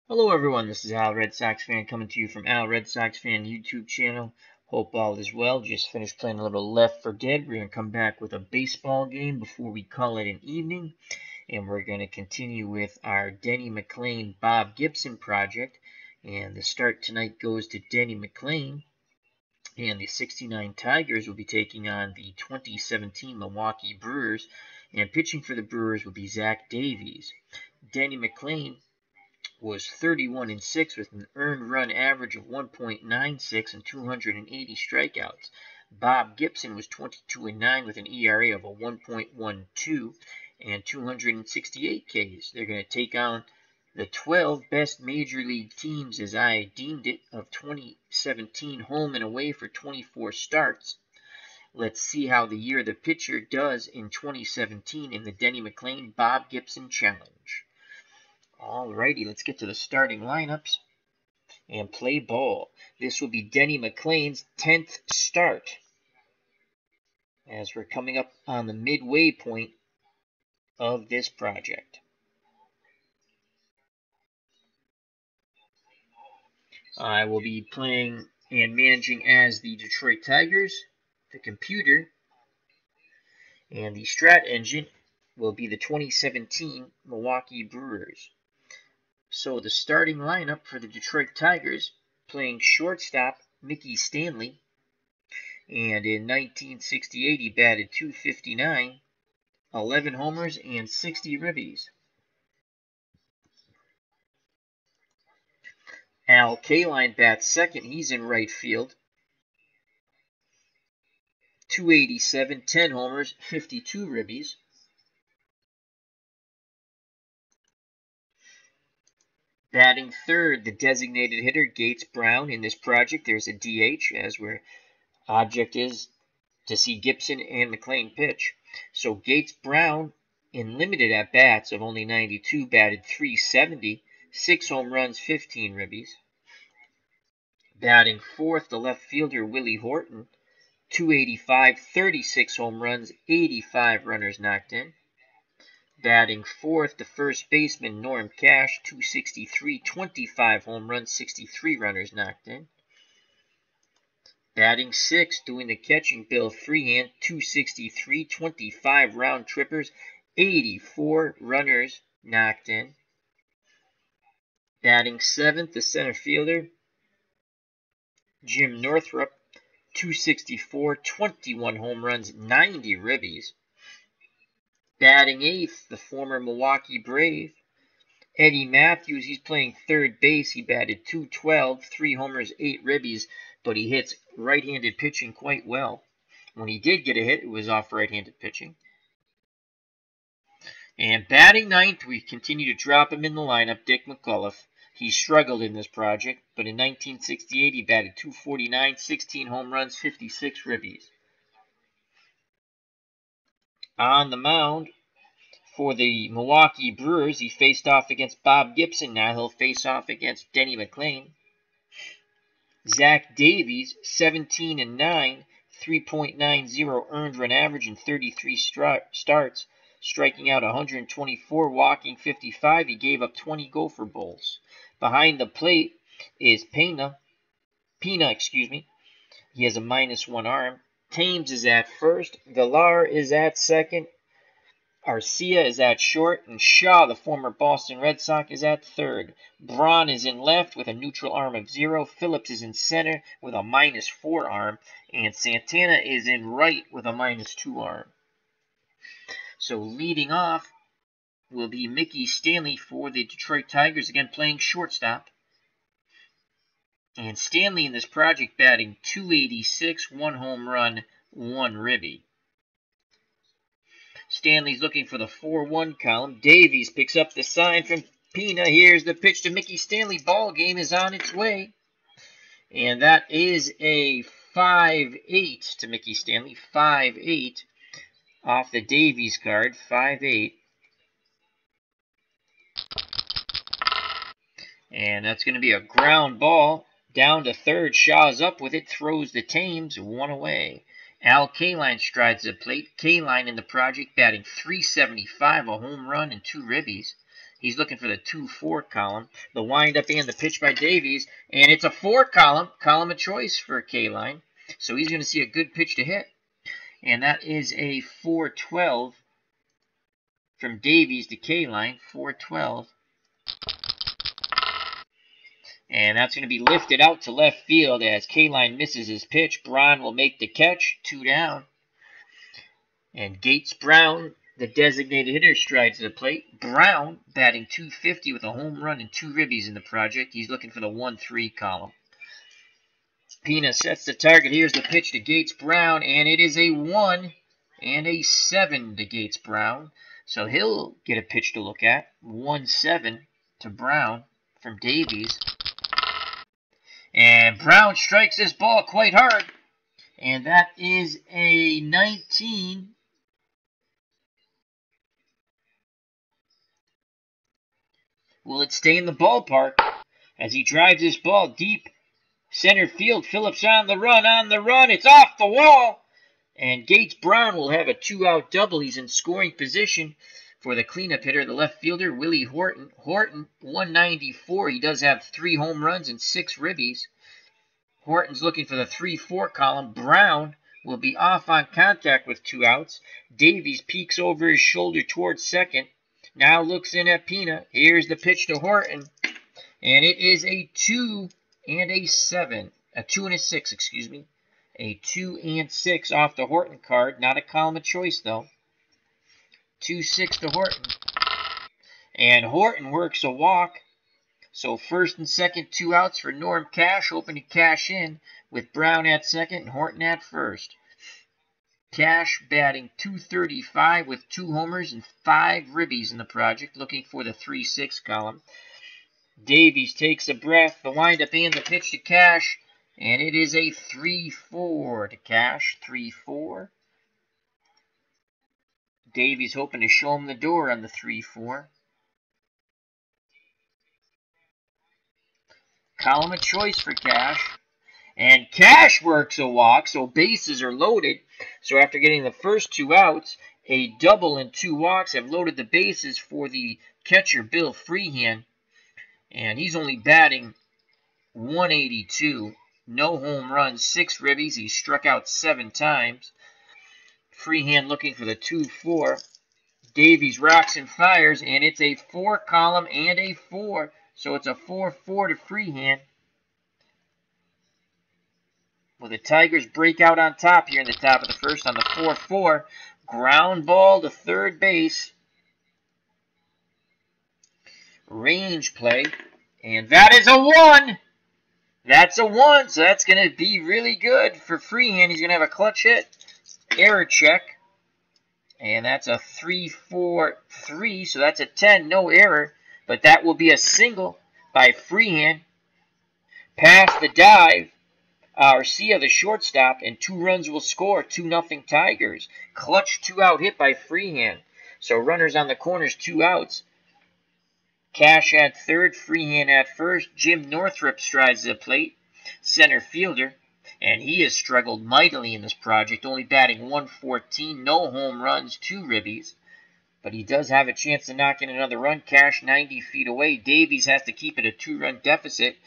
Hello everyone, this is Al Red Sox Fan coming to you from Al Red Sox Fan YouTube channel. Hope all is well. Just finished playing a little Left 4 Dead. We're going to come back with a baseball game before we call it an evening. And we're going to continue with our Denny McLain Bob Gibson project. And the start tonight goes to Denny McLain. And the 69 Tigers will be taking on the 2017 Milwaukee Brewers. And pitching for the Brewers will be Zach Davies. Denny McLain was 31-6 with an earned run average of 1.96 and 280 strikeouts. Bob Gibson was 22-9 with an ERA of a 1.12 and 268 Ks. They're going to take on the 12 best major league teams, as I deemed it, of 2017, home and away for 24 starts. Let's see how the year the pitcher does in 2017 in the Denny McLain Bob Gibson Challenge. Alrighty, let's get to the starting lineups and play ball. This will be Denny McLain's 10th start, as we're coming up on the midway point of this project. I will be playing and managing as the Detroit Tigers, the computer, and the Strat engine will be the 2017 Milwaukee Brewers. So the starting lineup for the Detroit Tigers, playing shortstop, Mickey Stanley. And in 1968, he batted .259, 11 homers, and 60 ribbies. Al Kaline bats second. He's in right field. .287, 10 homers, 52 ribbies. Batting third, the designated hitter, Gates Brown. In this project, there's a DH, as where object is to see Gibson and McLain pitch. So Gates Brown, in limited at-bats of only 92, batted .370, 6 home runs, 15 ribbies. Batting fourth, the left fielder, Willie Horton, .285, 36 home runs, 85 runners knocked in. Batting fourth, the first baseman, Norm Cash, .263, 25 home runs, 63 runners knocked in. Batting sixth, doing the catching, Bill Freehand, .263, 25 round trippers, 84 runners knocked in. Batting seventh, the center fielder, Jim Northrup, .264, 21 home runs, 90 ribbies. Batting eighth, the former Milwaukee Brave, Eddie Matthews. He's playing third base. He batted .212, 3 homers, 8 ribbies, but he hits right-handed pitching quite well. When he did get a hit, it was off right-handed pitching. And batting ninth, we continue to drop him in the lineup, Dick McCullough. He struggled in this project, but in 1968 he batted .249, 16 home runs, 56 ribbies. On the mound for the Milwaukee Brewers, he faced off against Bob Gibson. Now he'll face off against Denny McLain. Zach Davies, 17-9, 3.90 earned run average in 33 starts, striking out 124, walking 55. He gave up 20 gopher balls. Behind the plate is Pina. He has a -1 arm. Thames is at first. Villar is at second. Arcia is at short, and Shaw, the former Boston Red Sox, is at third. Braun is in left with a neutral arm of 0. Phillips is in center with a -4 arm, and Santana is in right with a -2 arm. So leading off will be Mickey Stanley for the Detroit Tigers, again playing shortstop. And Stanley in this project batting .286, 1 home run, 1 ribby. Stanley's looking for the 4-1 column. Davies picks up the sign from Pina. Here's the pitch to Mickey Stanley. Ball game is on its way. And that is a 5-8 to Mickey Stanley. 5-8 off the Davies card. 5-8. And that's going to be a ground ball. Down to third. Shaw's up with it. Throws the Thames. 1 away. Al Kaline strides to the plate. Kaline in the project batting .375, a home run and 2 ribbies. He's looking for the 2-4 column. The windup and the pitch by Davies, and it's a 4 column of choice for Kaline. So he's going to see a good pitch to hit. And that is a 4-12 from Davies to Kaline, 4-12. And that's going to be lifted out to left field as Kaline misses his pitch. Braun will make the catch, 2 down. And Gates Brown, the designated hitter, strides to the plate. Brown batting .250 with a home run and 2 ribbies in the project. He's looking for the 1-3 column. Pina sets the target. Here's the pitch to Gates Brown, and it is a 1 and a 7 to Gates Brown. So he'll get a pitch to look at. 1-7 to Brown from Davies. And Brown strikes this ball quite hard. And that is a 19. Will it stay in the ballpark as he drives this ball deep center field? Phillips on the run. It's off the wall. And Gates Brown will have a 2-out double. He's in scoring position for the cleanup hitter, the left fielder, Willie Horton. Horton, 194. He does have 3 home runs and 6 ribbies. Horton's looking for the 3-4 column. Brown will be off on contact with 2 outs. Davies peeks over his shoulder towards second. Now looks in at Pina. Here's the pitch to Horton. And it is a 2 and a 7. A 2 and a 6, excuse me. A 2 and 6 off the Horton card. Not a column of choice, though. 2-6 to Horton. And Horton works a walk. So first and second, 2 outs for Norm Cash, hoping to cash in with Brown at second and Horton at first. Cash batting .235 with 2 homers and 5 ribbies in the project, looking for the 3-6 column. Davies takes a breath, the windup and the pitch to Cash, and it is a 3-4 to Cash, 3-4. Davies hoping to show him the door on the 3-4. Column of choice for Cash. And Cash works a walk, so bases are loaded. So after getting the first 2 outs, a double and 2 walks have loaded the bases for the catcher, Bill Freehan. And he's only batting .182. No home runs, 6 ribbies. He struck out 7 times. Freehan looking for the 2-4. Davies rocks and fires, and it's a 4 column and a 4. So it's a 4-4 to Freehan. Well, the Tigers break out on top here in the top of the first on the 4-4. Ground ball to third base. Range play. And that is a 1. That's a 1, so that's going to be really good for Freehan. He's going to have a clutch hit. Error check. And that's a 3-4-3, so that's a 10. No error. But that will be a single by Freehan. Past the dive. Arcia, the shortstop, and 2 runs will score. 2-0 Tigers. Clutch 2-out hit by Freehan. So runners on the corners, 2 outs. Cash at third, Freehan at first. Jim Northrup strides the plate, center fielder. And he has struggled mightily in this project, only batting .114. No home runs, 2 ribbies. But he does have a chance to knock in another run. Cash 90 feet away. Davies has to keep it a 2-run deficit.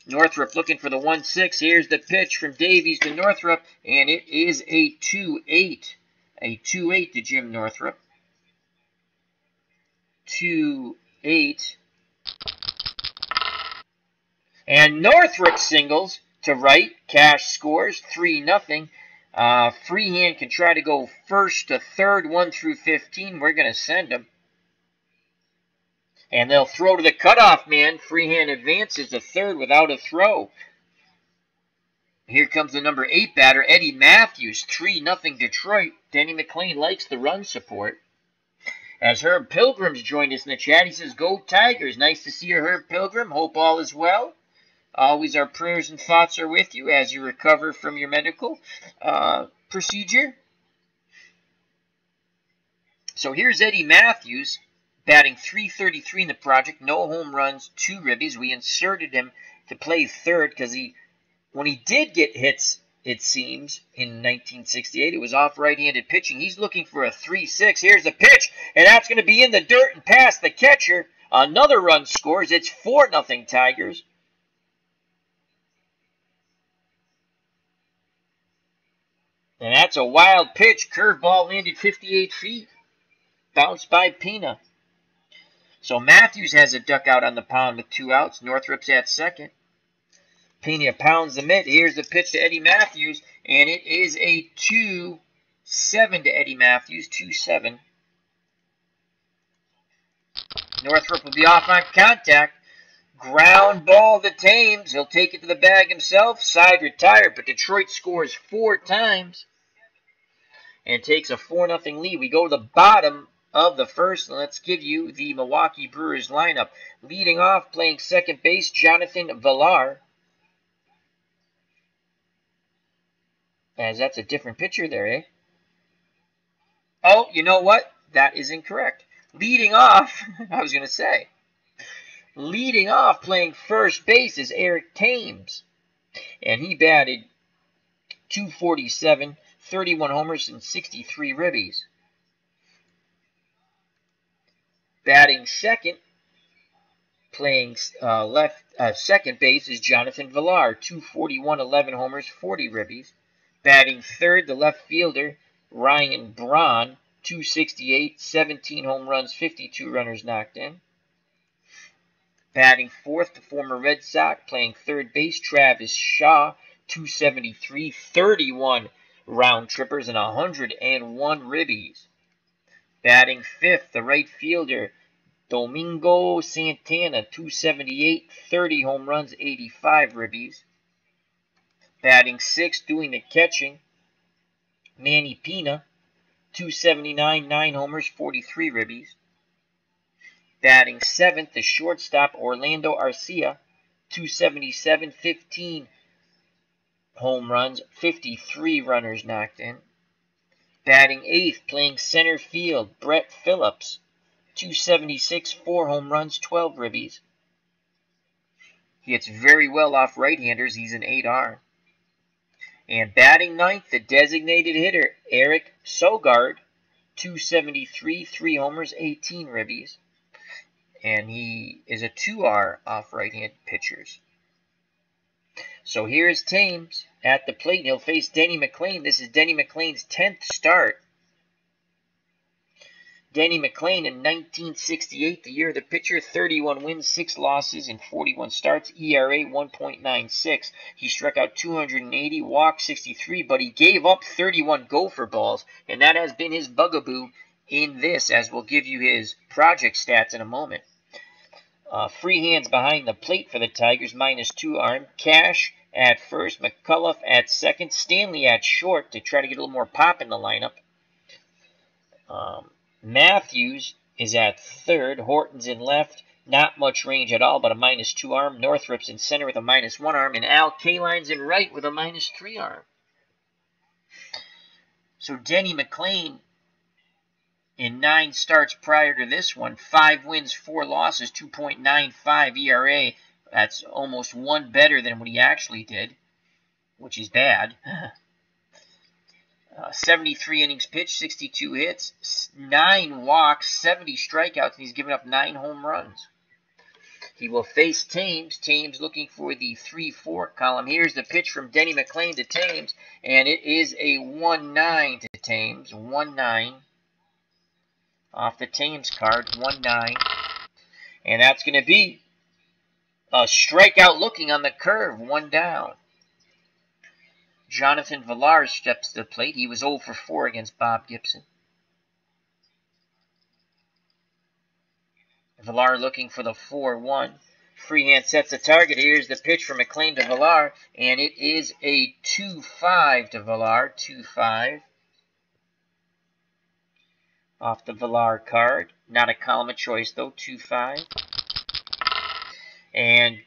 Northrup looking for the 1-6. Here's the pitch from Davies to Northrup, and it is a 2-8. A 2-8 to Jim Northrup. 2-8. And Northrup singles to right. Cash scores 3-0. Freehan can try to go first to third, 1 through 15. We're going to send him. And they'll throw to the cutoff man. Freehan advances to third without a throw. Here comes the number 8 batter, Eddie Matthews. 3-0 Detroit. Denny McLain likes the run support. As Herb Pilgrim's joined us in the chat, he says, "Go Tigers." Nice to see you, Herb Pilgrim. Hope all is well. Always our prayers and thoughts are with you as you recover from your medical procedure. So here's Eddie Matthews, batting .333 in the project. No home runs, 2 ribbies. We inserted him to play third because when he did get hits it seems, in 1968. It was off right-handed pitching. He's looking for a 3-6. Here's the pitch, and that's going to be in the dirt and past the catcher. Another run scores. It's 4-0 Tigers. And that's a wild pitch. Curveball landed 58 feet. Bounced by Pina. So Matthews has a duck out on the pound with 2 outs. Northrup's at second. Pena pounds the mitt. Here's the pitch to Eddie Matthews, and it is a 2-7 to Eddie Matthews, 2-7. Northrup will be off on contact. Ground ball to Thames. He'll take it to the bag himself. Side retired, but Detroit scores 4 times and takes a 4-0 lead. We go to the bottom of the first, and let's give you the Milwaukee Brewers lineup. Leading off, playing second base, Jonathan Villar. As that's a different pitcher there, eh? Oh, you know what? That is incorrect. Leading off, I was going to say. Leading off, playing first base, is Eric Thames. And he batted .247, 31 homers, and 63 ribbies. Batting second, playing second base, is Jonathan Villar. .241, 11 homers, 40 ribbies. Batting third, the left fielder, Ryan Braun. .268, 17 home runs, 52 runners knocked in. Batting fourth, the former Red Sox, playing third base, Travis Shaw. .273, 31 round trippers, and 101 ribbies. Batting fifth, the right fielder, Domingo Santana. .278, 30 home runs, 85 ribbies. Batting sixth, doing the catching, Manny Pena. .279, 9 homers, 43 ribbies. Batting seventh, the shortstop, Orlando Arcia. .277, 15 home runs, 53 runners knocked in. Batting eighth, playing center field, Brett Phillips. .276, 4 home runs, 12 ribbies. He hits very well off right-handers. He's an 8R. And batting ninth, the designated hitter, Eric Sogard. .273, 3 homers, 18 ribbies. And he is a 2R off right-handed pitchers. So here's Thames at the plate. He'll face Denny McLain. This is Denny McLain's 10th start. Denny McLain in 1968, the year of the pitcher, 31 wins, 6 losses, and 41 starts, ERA 1.96. He struck out 280, walked 63, but he gave up 31 gopher balls, and that has been his bugaboo in this, as we'll give you his project stats in a moment. Free hands behind the plate for the Tigers, -2 arm. Cash at first, McCullough at second, Stanley at short to try to get a little more pop in the lineup. Matthews is at third. Horton's in left. Not much range at all, but a -2 arm. Northrup's in center with a -1 arm. And Al Kaline's in right with a -3 arm. So Denny McLain, in 9 starts prior to this one, 5 wins, 4 losses, 2.95 ERA. That's almost 1 better than what he actually did, which is bad. 73 innings pitched, 62 hits, 9 walks, 70 strikeouts, and he's given up 9 home runs. He will face Thames. Thames looking for the 3-4 column. Here's the pitch from Denny McLain to Thames, and it is a 1-9 to Thames. 1-9 off the Thames card, 1-9. And that's going to be a strikeout looking on the curve, 1 down. Jonathan Villar steps to the plate. He was 0 for 4 against Bob Gibson. Villar looking for the 4-1. Freehand sets the target. Here's the pitch from McLain to Villar, and it is a 2-5 to Villar. 2-5 off the Villar card. Not a column of choice, though. 2-5. And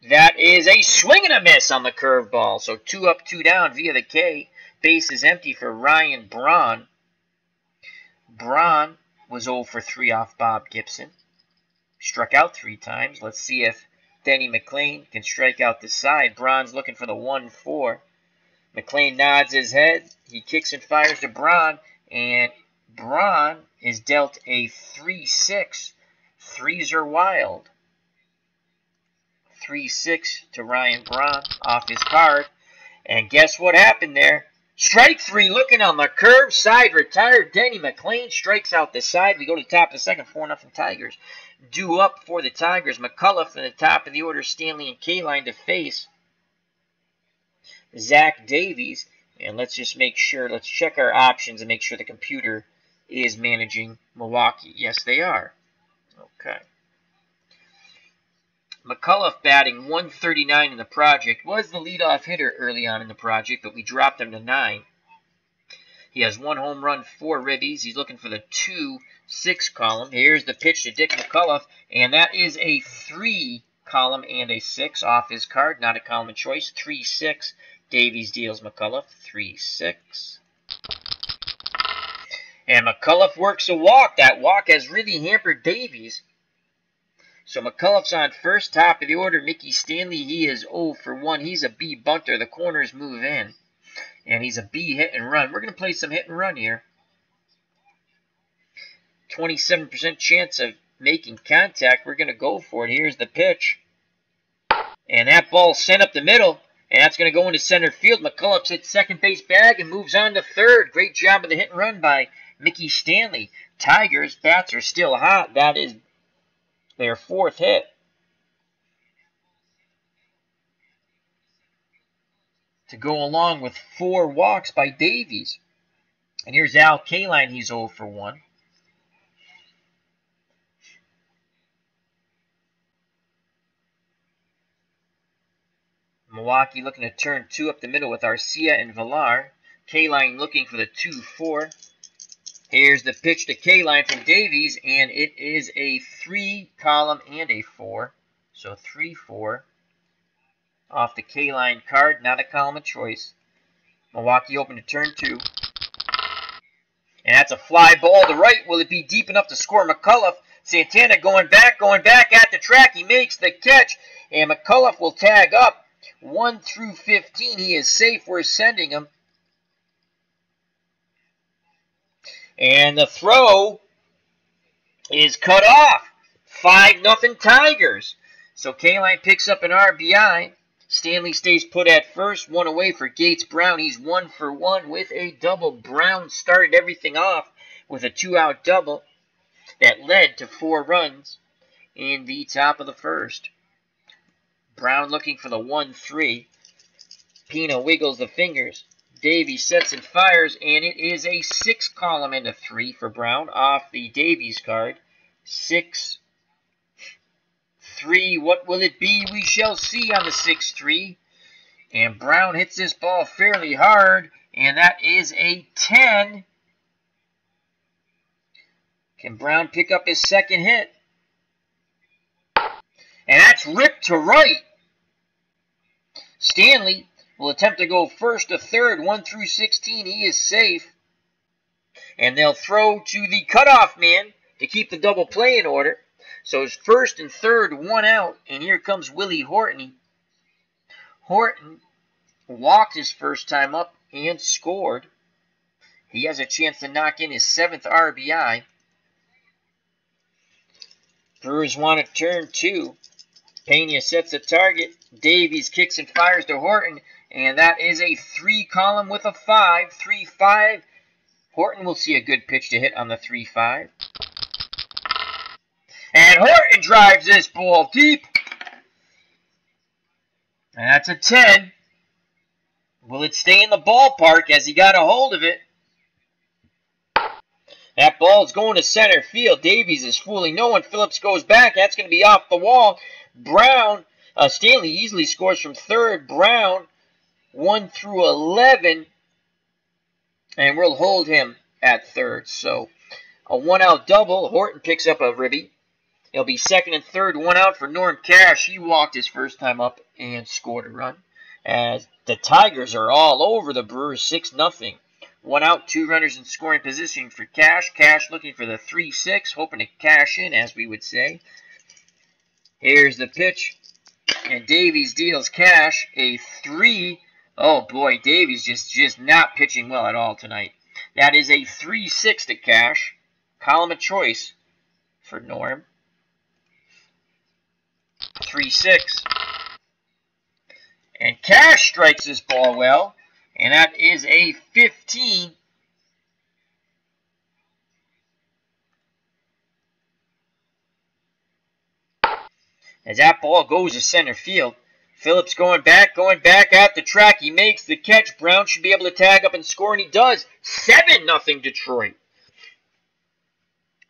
that is a swing and a miss on the curveball. So 2 up, 2 down via the K. Base is empty for Ryan Braun. Braun was 0 for 3 off Bob Gibson. Struck out 3 times. Let's see if Denny McLain can strike out the side. Braun's looking for the 1-4. McLain nods his head. He kicks and fires to Braun, and Braun is dealt a 3-6. Threes are wild. 3-6 to Ryan Braun off his card. And guess what happened there? Strike three looking on the curve. Side retired. Denny McLain strikes out the side. We go to the top of the second. 4-0 Tigers. Due up for the Tigers. McCullough in the top of the order. Stanley and K-Line to face Zach Davies. And let's just make sure. Let's check our options and make sure the computer is managing Milwaukee. Yes, they are. Okay. McCullough batting 139 in the project. Was the leadoff hitter early on in the project, but we dropped him to 9. He has 1 home run, 4 ribbies. He's looking for the 2-6 column. Here's the pitch to Dick McCullough, and that is a 3 column and a 6 off his card. Not a column of choice. 3-6. Davies deals McCullough. 3-6. And McCullough works a walk. That walk has really hampered Davies. So McCullough's on first, top of the order. Mickey Stanley, he is 0 for 1. He's a B bunter. The corners move in. And he's a B hit and run. We're going to play some hit and run here. 27% chance of making contact. We're going to go for it. Here's the pitch. And that ball sent up the middle. And that's going to go into center field. McCullough's hit second base bag and moves on to third. Great job of the hit and run by Mickey Stanley. Tigers, bats are still hot. That is their 4th hit. To go along with 4 walks by Davies. And here's Al Kaline. He's 0 for 1. Milwaukee looking to turn 2 up the middle with Arcia and Villar. Kaline looking for the 2-4. Here's the pitch to K-Line from Davies, and it is a 3 column and a 4. So 3-4 off the K-Line card, not a column of choice. Milwaukee open to turn 2. And that's a fly ball to right. Will it be deep enough to score McCullough? Santana going back at the track. He makes the catch, and McCullough will tag up. 1 through 15. He is safe. We're sending him. And the throw is cut off. 5-0 Tigers. So K-Line picks up an RBI. Stanley stays put at first. 1 away for Gates Brown. He's 1 for 1 with a double. Brown started everything off with a 2-out double that led to 4 runs in the top of the first. Brown looking for the 1-3. Pina wiggles the fingers. Davies sets and fires, and it is a 6 column and a 3 for Brown off the Davies card. 6-3. What will it be? We shall see on the 6-3. And Brown hits this ball fairly hard, and that is a 10. Can Brown pick up his second hit? And that's ripped to right. Stanley will attempt to go first to third, 1 through 16. He is safe. And they'll throw to the cutoff man to keep the double play in order. So it's first and third, 1 out. And here comes Willie Horton. Horton walked his first time up and scored. He has a chance to knock in his 7th RBI. Brewers want to turn 2. Pena sets a target. Davies kicks and fires to Horton. And that is a 3 column with a 5. 3-5. Horton will see a good pitch to hit on the 3-5. And Horton drives this ball deep. And that's a 10. Will it stay in the ballpark as he got a hold of it? That ball is going to center field. Davies is fooling no one. Phillips goes back. That's going to be off the wall. Stanley easily scores from third. Brown 1 through 11. And we'll hold him at third. So a 1-out double. Horton picks up a ribby. It'll be second and third. 1 out for Norm Cash. He walked his first time up and scored a run. As the Tigers are all over the Brewers, 6-0. 1 out, 2 runners in scoring position for Cash. Cash looking for the 3-6, hoping to cash in, as we would say. Here's the pitch, and Davies deals Cash a 3 Oh boy, Davies just not pitching well at all tonight. That is a 3-6 to Cash. Column of choice for Norm. 3-6. And Cash strikes this ball well. And that is a 15. As that ball goes to center field. Phillips going back at the track. He makes the catch. Brown should be able to tag up and score, and he does. 7-0 Detroit.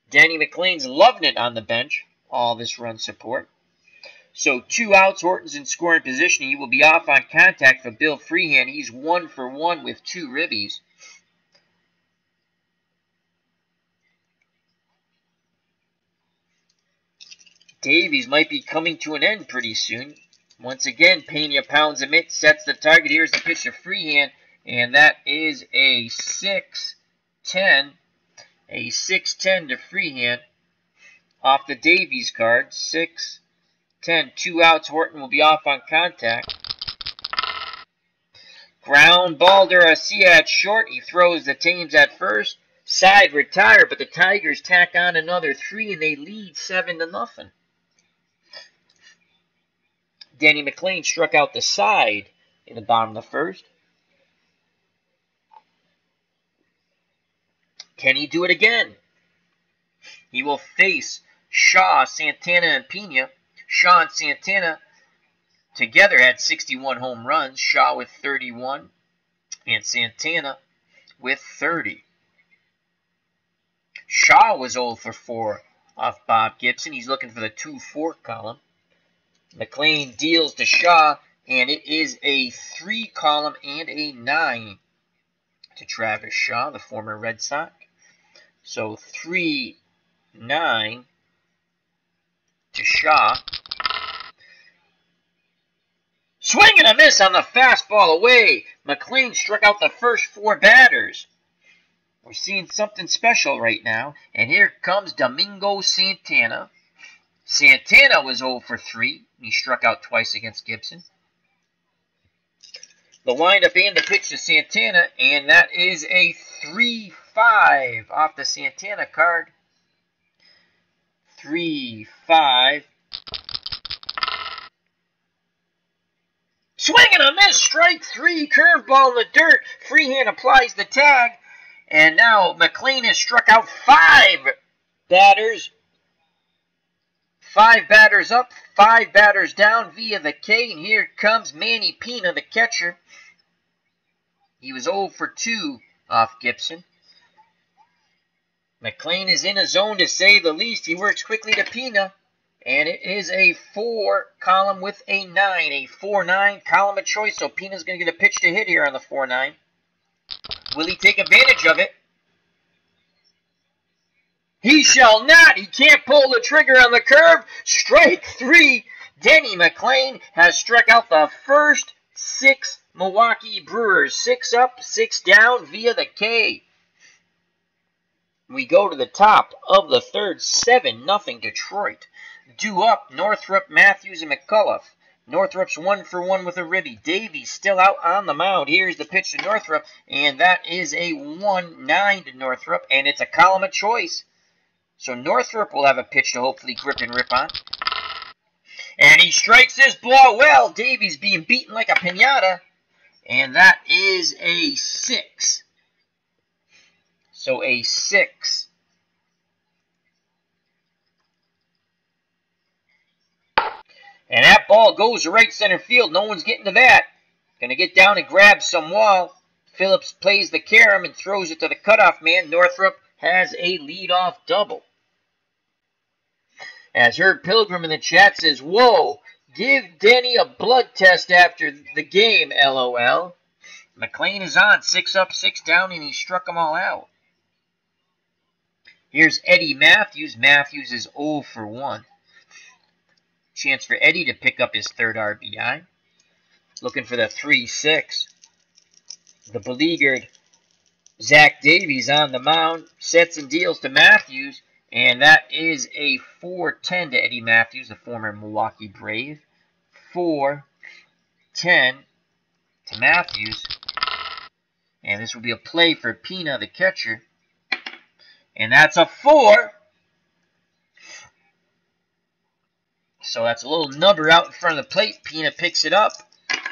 Denny McLain's loving it on the bench. All this run support. So 2 outs. Horton's in scoring position. He will be off on contact for Bill Freehan. He's 1 for 1 with 2 ribbies. Davies might be coming to an end pretty soon. Once again, Pena pounds a mitt, sets the target. Here's the pitch to Freehan, and that is a 6-10. A 6-10 to Freehan off the Davies card. 6-10. 2 outs. Horton will be off on contact. Ground ball to Garcia at short. He throws the Thames at first. Side retire, but the Tigers tack on another 3, and they lead 7-0. Denny McLain struck out the side in the bottom of the first. Can he do it again? He will face Shaw, Santana, and Pena. Shaw and Santana together had 61 home runs. Shaw with 31 and Santana with 30. Shaw was 0 for 4 off Bob Gibson. He's looking for the 2-4 column. McLain deals to Shaw, and it is a 3 column and a 9 to Travis Shaw, the former Red Sox. So 3-9 to Shaw. Swing and a miss on the fastball away. McLain struck out the first 4 batters. We're seeing something special right now. And here comes Domingo Santana. Santana was 0 for 3. He struck out twice against Gibson. The windup and the pitch to Santana, and that is a 3-5 off the Santana card. 3-5. Swing and a miss, strike 3, curveball in the dirt. Freehan applies the tag, and now McLain has struck out 5 batters. 5 batters up, 5 batters down via the K, and here comes Manny Pena, the catcher. He was 0 for 2 off Gibson. McLain is in a zone to say the least. He works quickly to Pena, and it is a 4 column with a 9, a 4-9 column of choice. So Pena's going to get a pitch to hit here on the 4-9. Will he take advantage of it? He shall not. He can't pull the trigger on the curve. Strike 3. Denny McLain has struck out the first 6 Milwaukee Brewers. 6 up, 6 down via the K. We go to the top of the third. 7-0 Detroit. Due up, Northrup, Matthews, and McCullough. Northrup's 1 for 1 with a ribby. Davies still out on the mound. Here's the pitch to Northrup, and that is a 1-9 to Northrup, and it's a column of choice. So Northrup will have a pitch to hopefully grip and rip on. And he strikes this ball well. Davies being beaten like a piñata. And that is a 6. So a 6. And that ball goes to right center field. No one's getting to that. Going to get down and grab some wall. Phillips plays the carom and throws it to the cutoff man. Northrup has a leadoff double. As Herb Pilgrim in the chat says, whoa, give Denny a blood test after the game, LOL. McLain is on, 6 up, 6 down, and he struck them all out. Here's Eddie Matthews. Matthews is 0 for 1. Chance for Eddie to pick up his 3rd RBI. Looking for the 3-6. The beleaguered Zach Davies on the mound. Sets and deals to Matthews. And that is a 4-10 to Eddie Matthews, the former Milwaukee Brave. 4-10 to Matthews. And this will be a play for Pina, the catcher. And that's a 4. So that's a little number out in front of the plate. Pina picks it up,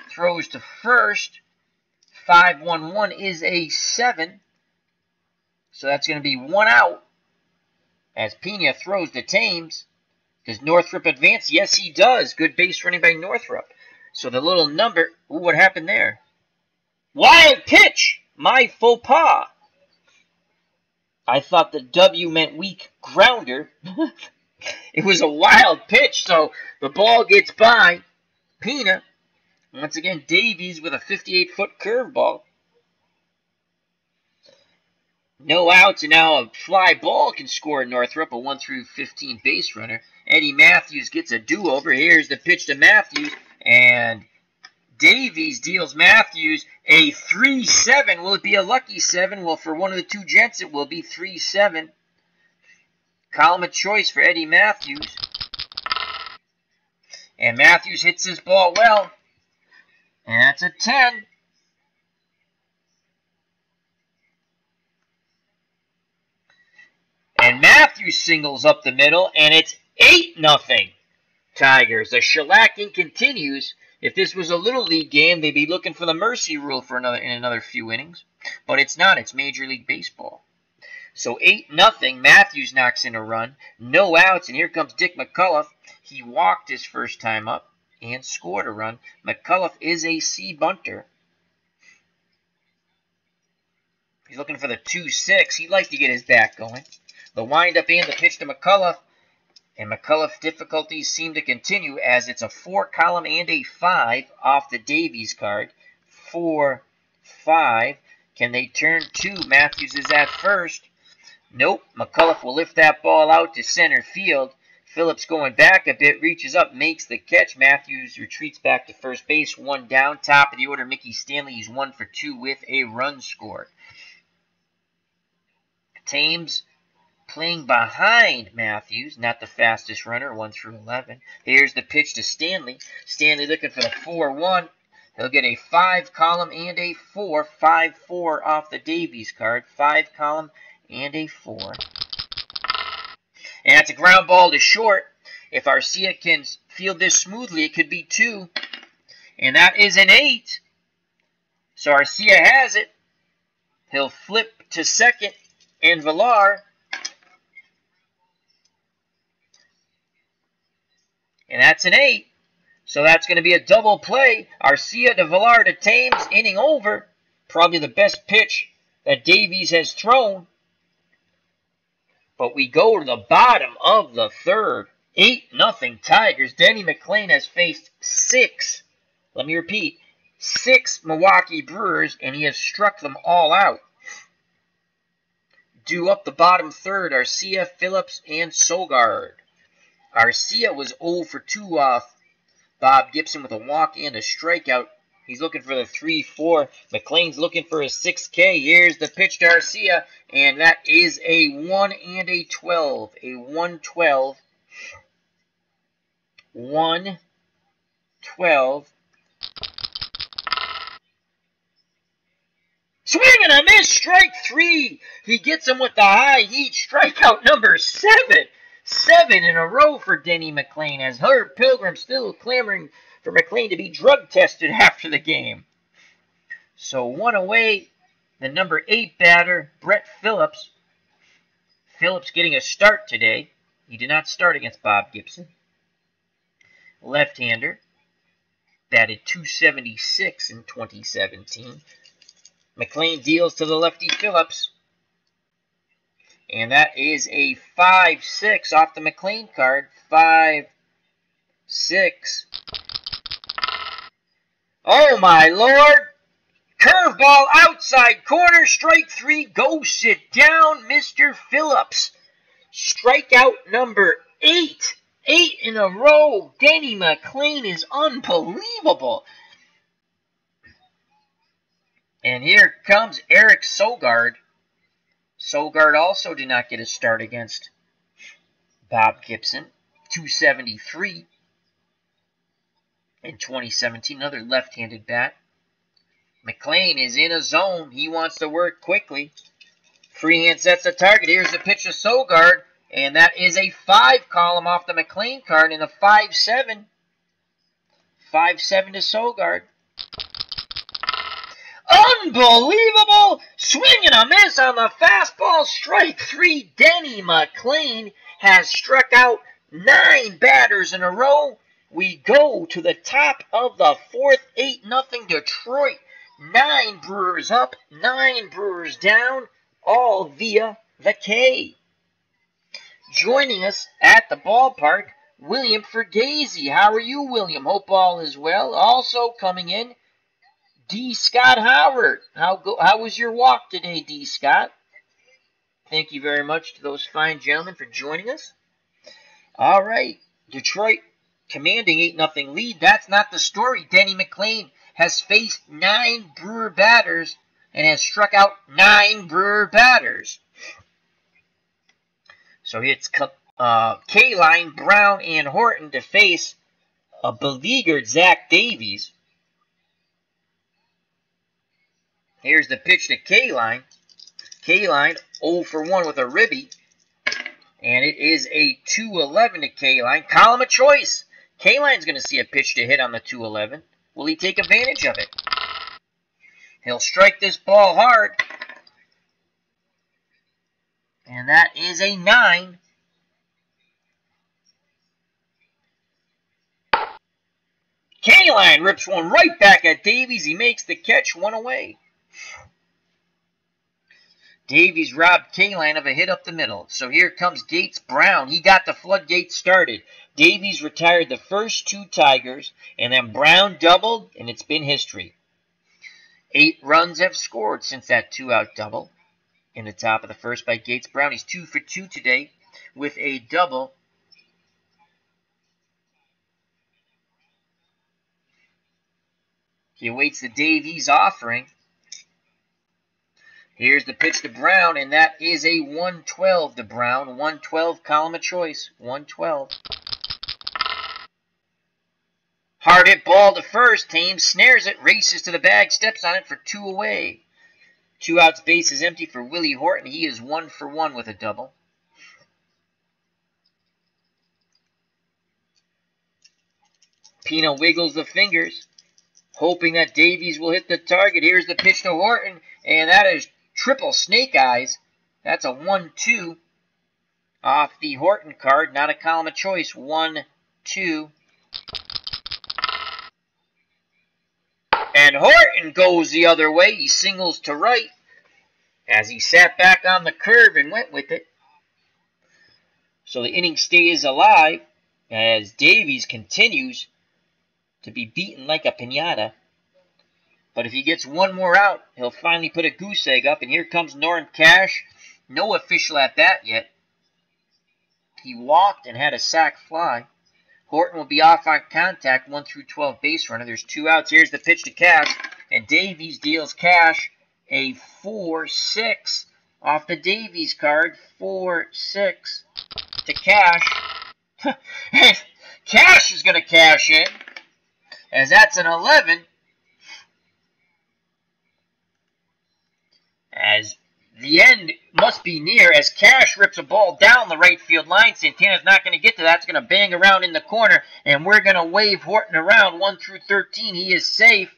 throws to first. 5-1-1 is a 7. So that's going to be 1 out as Pina throws to Thames. Does Northrup advance? Yes, he does. Good base running by Northrup. So the little number, ooh, what happened there? Wild pitch! My faux pas. I thought the W meant weak grounder. It was a wild pitch, so the ball gets by Pina. Once again, Davies with a 58-foot curveball. No outs, and now a fly ball can score Northrup, a 1-15 base runner. Eddie Matthews gets a do-over. Here's the pitch to Matthews, and Davies deals Matthews a 3-7. Will it be a lucky 7? Well, for one of the two gents, it will be 3-7. Column of choice for Eddie Matthews. And Matthews hits his ball well. And that's a 10. And Matthews singles up the middle, and it's 8-0 Tigers. The shellacking continues. If this was a Little League game, they'd be looking for the mercy rule for another few innings. But it's not. It's Major League Baseball. So 8-0. Matthews knocks in a run. No outs, and here comes Dick McCullough. He walked his first time up and scored a run. McCullough is a C bunter. He's looking for the 2-6. He'd like to get his bat going. The windup and the pitch to McCullough. And McCullough's difficulties seem to continue as it's a 4 column and a 5 off the Davies card. 4, 5. Can they turn 2? Matthews is at first. Nope. McCullough will lift that ball out to center field. Phillips going back a bit, reaches up, makes the catch. Matthews retreats back to first base. 1 down. Top of the order, Mickey Stanley. He's 1 for 2 with a run scored. Thames playing behind Matthews, not the fastest runner, 1-11. Here's the pitch to Stanley. Stanley looking for the 4-1. He'll get a 5 column and a 4. 5-4 off the Davies card. 5 column and a 4. And that's a ground ball to short. If Arcia can field this smoothly, it could be 2. And that is an 8. So Arcia has it. He'll flip to second. And Villar. And that's an 8. So that's going to be a double play. Arcia to Villar to Thames. Inning over. Probably the best pitch that Davies has thrown. But we go to the bottom of the third. 8-0 Tigers. Denny McLain has faced 6. Let me repeat. 6 Milwaukee Brewers. And he has struck them all out. Due up the bottom third, Arcia, Phillips, and Sogard. Arcia was 0 for 2 off Bob Gibson with a walk and a strikeout. He's looking for the 3-4. McLain's looking for a 6K. Here's the pitch to Arcia, and that is a 1 and a 12. A 1-12. 1-12. Swing and a miss, strike 3. He gets him with the high heat, strikeout number 7. 7 in a row for Denny McLain, as Herb Pilgrim still clamoring for McLain to be drug tested after the game. So 1 away, the number 8 batter, Brett Phillips. Phillips getting a start today. He did not start against Bob Gibson. Left-hander, batted .276 in 2017. McLain deals to the lefty Phillips. And that is a 5-6 off the McLain card. 5-6. Oh my lord! Curveball outside corner. Strike 3. Go sit down, Mr. Phillips. Strikeout number 8. 8 in a row. Denny McLain is unbelievable. And here comes Eric Sogard. Sogard also did not get a start against Bob Gibson. .273 in 2017. Another left-handed bat. McLain is in a zone. He wants to work quickly. Freehand sets the target. Here's the pitch to Sogard. And that is a 5 column off the McLain card in a 5-7. 5-7 to Sogard. Unbelievable! Swing and a miss on the fastball. Strike 3. Denny McLain has struck out 9 batters in a row. We go to the top of the 4th, 8-0 Detroit. 9 Brewers up, 9 Brewers down, all via the K. Joining us at the ballpark, William Fergazzi. How are you, William? Hope all is well. Also coming in, D. Scott Howard. How was your walk today, D. Scott? Thank you very much to those fine gentlemen for joining us. All right, Detroit commanding 8-0 lead. That's not the story. Denny McLain has faced 9 Brewer batters and has struck out 9 Brewer batters. So it's K-Line, Brown, and Horton to face a beleaguered Zach Davies. Here's the pitch to K-Line. K-Line 0 for 1 with a ribby. And it is a 2-11 to K-Line. Column of choice. K-Line's going to see a pitch to hit on the 2-11. Will he take advantage of it? He'll strike this ball hard. And that is a 9. K-Line rips one right back at Davies. He makes the catch, 1 away. Davies robbed K-Line of a hit up the middle. So here comes Gates Brown. He got the floodgates started. Davies retired the first 2 Tigers, and then Brown doubled, and it's been history. 8 runs have scored since that 2-out double. In the top of the first by Gates Brown. He's 2 for 2 today with a double. He awaits the Davies offering. Here's the pitch to Brown, and that is a 1-12 to Brown. 1-12 column of choice. 1-12. Hard hit ball to first. Thames snares it, races to the bag, steps on it for 2 away. 2 outs, base is empty for Willie Horton. He is 1 for 1 with a double. Pino wiggles the fingers, hoping that Davies will hit the target. Here's the pitch to Horton, and that is triple snake eyes. That's a 1-2 off the Horton card, not a column of choice. 1-2. And Horton goes the other way. He singles to right as he sat back on the curve and went with it. So the inning stays alive as Davies continues to be beaten like a piñata. But if he gets one more out, he'll finally put a goose egg up. And here comes Norm Cash. No official at bat yet. He walked and had a sac fly. Horton will be off on contact, 1 through 12 base runner. There's 2 outs. Here's the pitch to Cash. And Davies deals Cash a 4-6 off the Davies card. 4-6 to Cash. Cash is going to cash in, as that's an 11. As the end must be near, as Cash rips a ball down the right field line. Santana's not going to get to that. It's going to bang around in the corner, and we're going to wave Horton around 1 through 13. He is safe.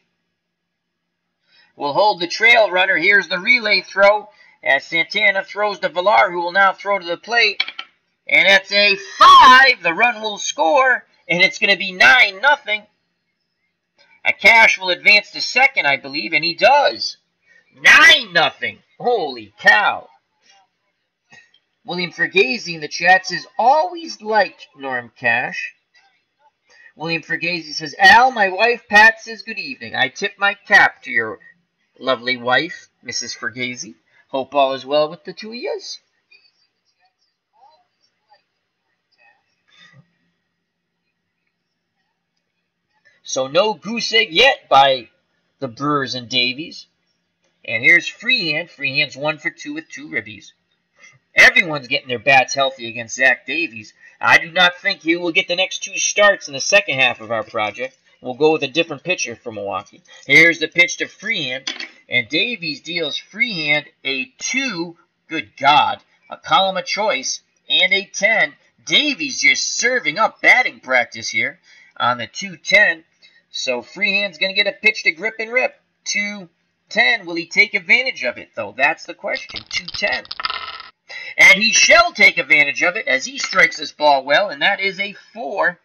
We'll hold the trail runner. Here's the relay throw as Santana throws to Villar, who will now throw to the plate. And that's a 5. The run will score, and it's going to be 9-0. Cash will advance to second, I believe, and he does. 9-0. Holy cow. William Fergazzi in the chat says, always liked Norm Cash. William Fergazzi says, Al, my wife Pat says good evening. I tip my cap to your lovely wife, Mrs. Fergazzi. Hope all is well with the two of yous. So no goose egg yet by the Brewers and Davies. And here's Freehand. Freehand's 1 for 2 with 2 ribbies. Everyone's getting their bats healthy against Zach Davies. I do not think he will get the next 2 starts in the second half of our project. we'll go with a different pitcher for Milwaukee. Here's the pitch to Freehand, and Davies deals Freehand a 2, good God, a column of choice, and a 10. Davies just serving up batting practice here on the 2-10. So Freehand's going to get a pitch to grip and rip. 2-10. Will he take advantage of it, though? That's the question. 2-10. And he shall take advantage of it as he strikes this ball well, and that is a 4.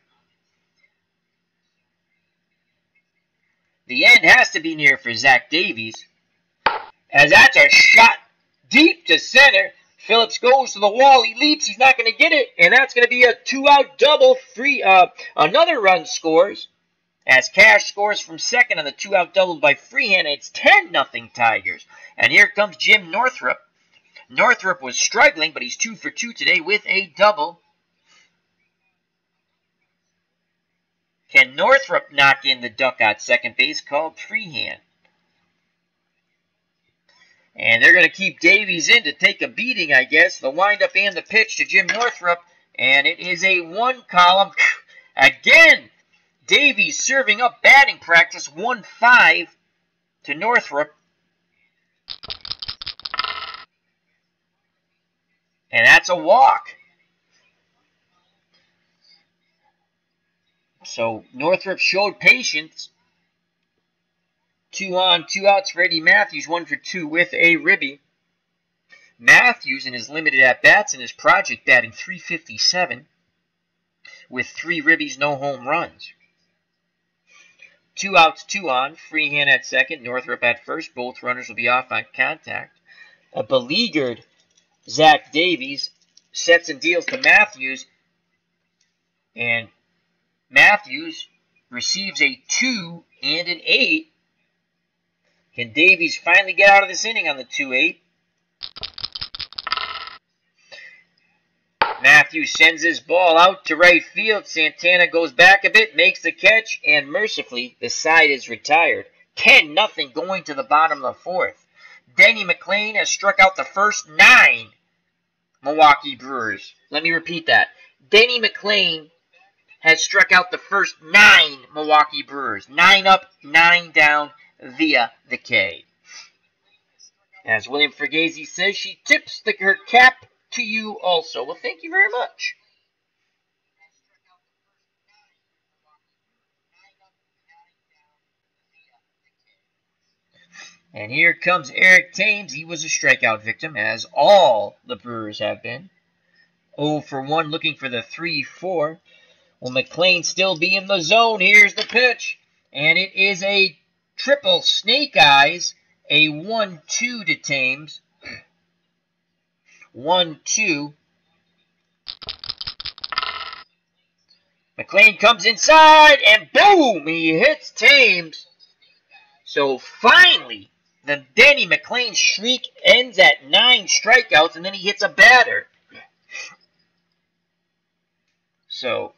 The end has to be near for Zach Davies, as that's a shot deep to center. Phillips goes to the wall. He leaps. He's not going to get it, and that's going to be a 2-out double. Another run scores as Cash scores from second on the 2-out double by Freehand. It's 10-0 Tigers. And here comes Jim Northrup. Northrup was struggling, but he's 2 for 2 today with a double. Can Northrup knock in the duck at second base called Freehand? And they're going to keep Davies in to take a beating, I guess. The windup and the pitch to Jim Northrup. And it is a 1 column. Again, Davies serving up batting practice. 1-5 to Northrup. And that's a walk. So Northrup showed patience. 2 on, 2 outs for Eddie Matthews, 1 for 2 with a ribby. Matthews in his limited at-bats in his project batting .357 with 3 ribbies, no home runs. 2 outs, 2 on, Freehand at second, Northrup at first. Both runners will be off on contact. A beleaguered Zach Davies sets and deals to Matthews, and Matthews receives a 2 and an 8. Can Davies finally get out of this inning on the 2-8? Matthews sends his ball out to right field. Santana goes back a bit, makes the catch, and mercifully, the side is retired. 10-0 going to the bottom of the 4th. Denny McLain has struck out the first 9 Milwaukee Brewers. Let me repeat that. Denny McLain has struck out the first 9 Milwaukee Brewers. 9 up, 9 down via the K. As William Fergazzi says, she tips her cap to you also. Well, thank you very much. And here comes Eric Thames. He was a strikeout victim, as all the Brewers have been. 0 for 1, looking for the 3-4. Will McLain still be in the zone? Here's the pitch. And it is a triple snake eyes. A 1-2 to Thames. 1-2. McLain comes inside, and boom! He hits Thames. So finally, the Denny McLain streak ends at 9 strikeouts, and then he hits a batter. So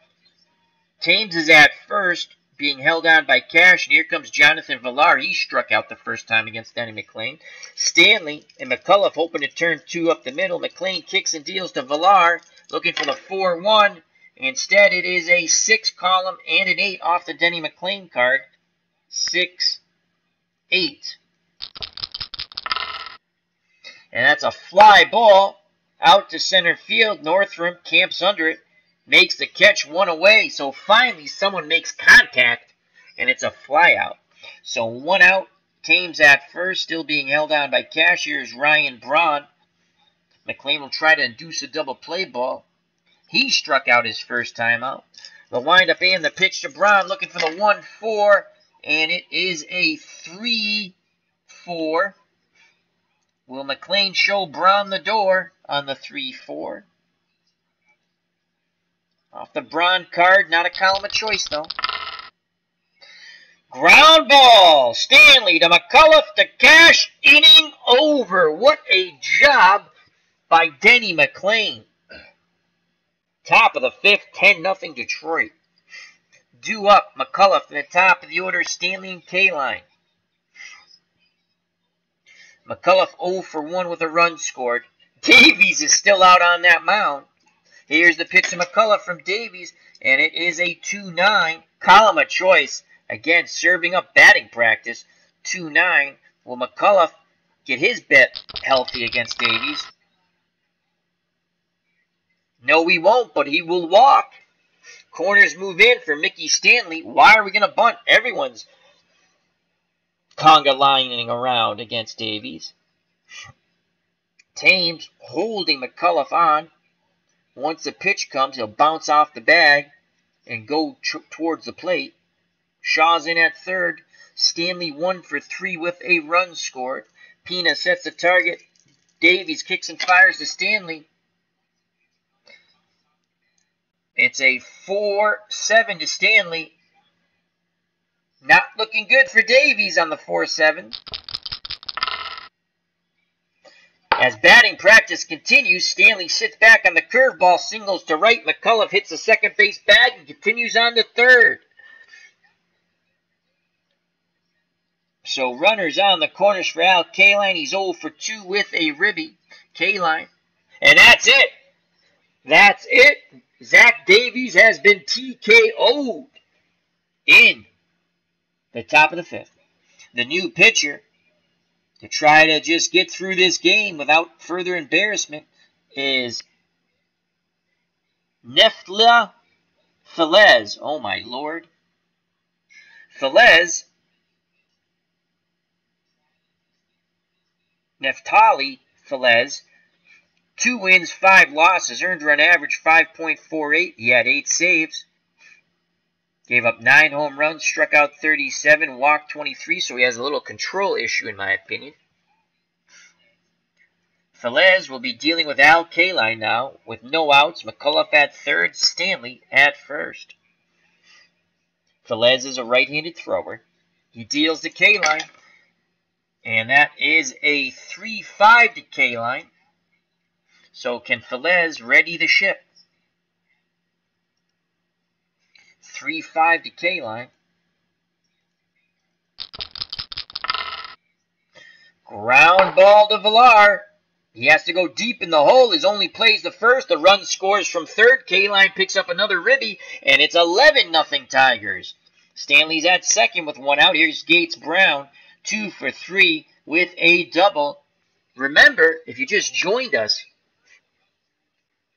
Thames is at first, being held on by Cash, and here comes Jonathan Villar. He struck out the first time against Denny McLain. Stanley and McCullough hoping to turn 2 up the middle. McLain kicks and deals to Villar, looking for the 4-1. Instead, it is a 6 column and an 8 off the Denny McLain card. 6-8. And that's a fly ball out to center field. Northrup camps under it. Makes the catch, 1 away. So finally someone makes contact, and it's a fly out. So 1 out. Thames at first, still being held on by Cash. Here's Ryan Braun. McLain will try to induce a double play ball. He struck out his first time out. The windup and the pitch to Braun, looking for the 1-4, and it is a 3-4. Will McLain show Braun the door on the 3-4? Off the Braun card, not a column of choice, though. Ground ball. Stanley to McCullough to Cash. Inning over. What a job by Denny McLain. Top of the 5th, 10-0 Detroit. Due up, McCullough to the top of the order, Stanley and Kaline. McCullough 0 for 1 with a run scored. Davies is still out on that mound. Here's the pitch to McCullough from Davies, and it is a 2-9. Column of choice. Again, serving up batting practice. 2-9. Will McCullough get his bet healthy against Davies? No, he won't, but he will walk. Corners move in for Mickey Stanley. Why are we going to bunt? Everyone's conga lining around against Davies. Thames holding McCullough on. Once the pitch comes, he'll bounce off the bag and go towards the plate. Shaw's in at third. Stanley 1 for 3 with a run scored. Pina sets the target. Davies kicks and fires to Stanley. It's a 4-7 to Stanley. Not looking good for Davies on the 4-7. As batting practice continues, Stanley sits back on the curveball, singles to right. McCullough hits the second base bag and continues on to third. So runners on the corners for Al Kaline. He's 0 for 2 with a ribby. Kaline. And that's it. That's it. Zach Davies has been TKO'd in the top of the 5th. The new pitcher to try to just get through this game without further embarrassment is Neftali Feliz. Oh my lord. Neftali Feliz. 2 wins, 5 losses. Earned run average 5.48. He had 8 saves. Gave up 9 home runs, struck out 37, walked 23, so he has a little control issue in my opinion. Feliz will be dealing with Al Kaline now with no outs. McCullough at third, Stanley at first. Feliz is a right-handed thrower. He deals to Kaline, and that is a 3-5 to Kaline. So can Feliz ready the ship? 3-5 to Kaline. Ground ball to Villar. He has to go deep in the hole. His only plays the first. The run scores from third. Kaline picks up another ribby, and it's 11-0 Tigers. Stanley's at second with 1 out. Here's Gates Brown, 2 for 3 with a double. Remember, if you just joined us,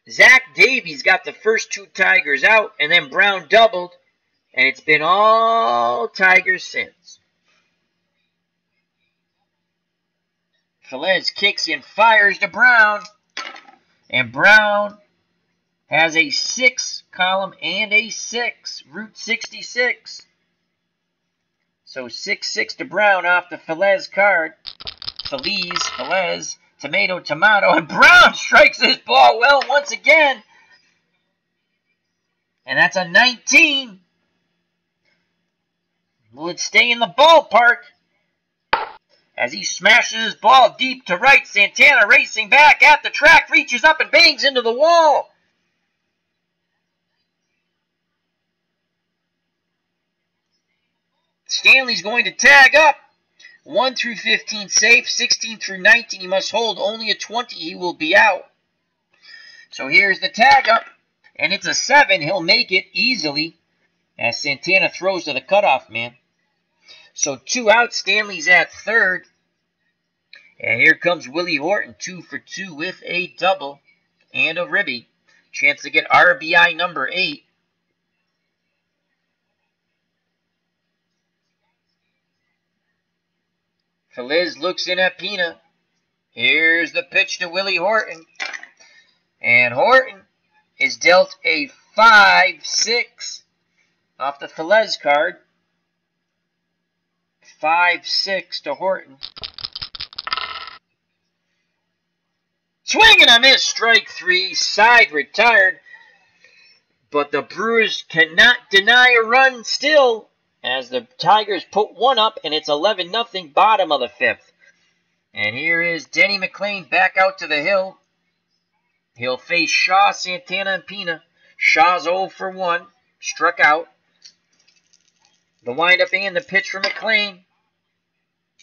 Zach Davies got the first 2 Tigers out, and then Brown doubled, and it's been all Tigers since. Feliz kicks and fires to Brown, and Brown has a 6 column and a 6, Route 66. So 6-6 to Brown off the Feliz card. Feliz. Tomato, and Brown strikes this ball well once again. And that's a 19. Will it stay in the ballpark? As he smashes his ball deep to right, Santana racing back at the track, reaches up and bangs into the wall. Stanley's going to tag up. 1 through 15 safe, 16 through 19 he must hold, only a 20 he will be out. So here's the tag up, and it's a 7, he'll make it easily as Santana throws to the cutoff man. So 2 out, Stanley's at third, and here comes Willie Horton, 2 for 2 with a double and a ribby. Chance to get RBI number 8. Feliz looks in at Pina. Here's the pitch to Willie Horton. And Horton is dealt a 5-6 off the Feliz card. 5-6 to Horton. Swing and a miss, strike 3, side retired. But the Brewers cannot deny a run still, as the Tigers put 1 up, and it's 11-0, bottom of the 5th. And here is Denny McLain back out to the hill. He'll face Shaw, Santana, and Pina. Shaw's 0 for 1, struck out. The windup and the pitch for McLain.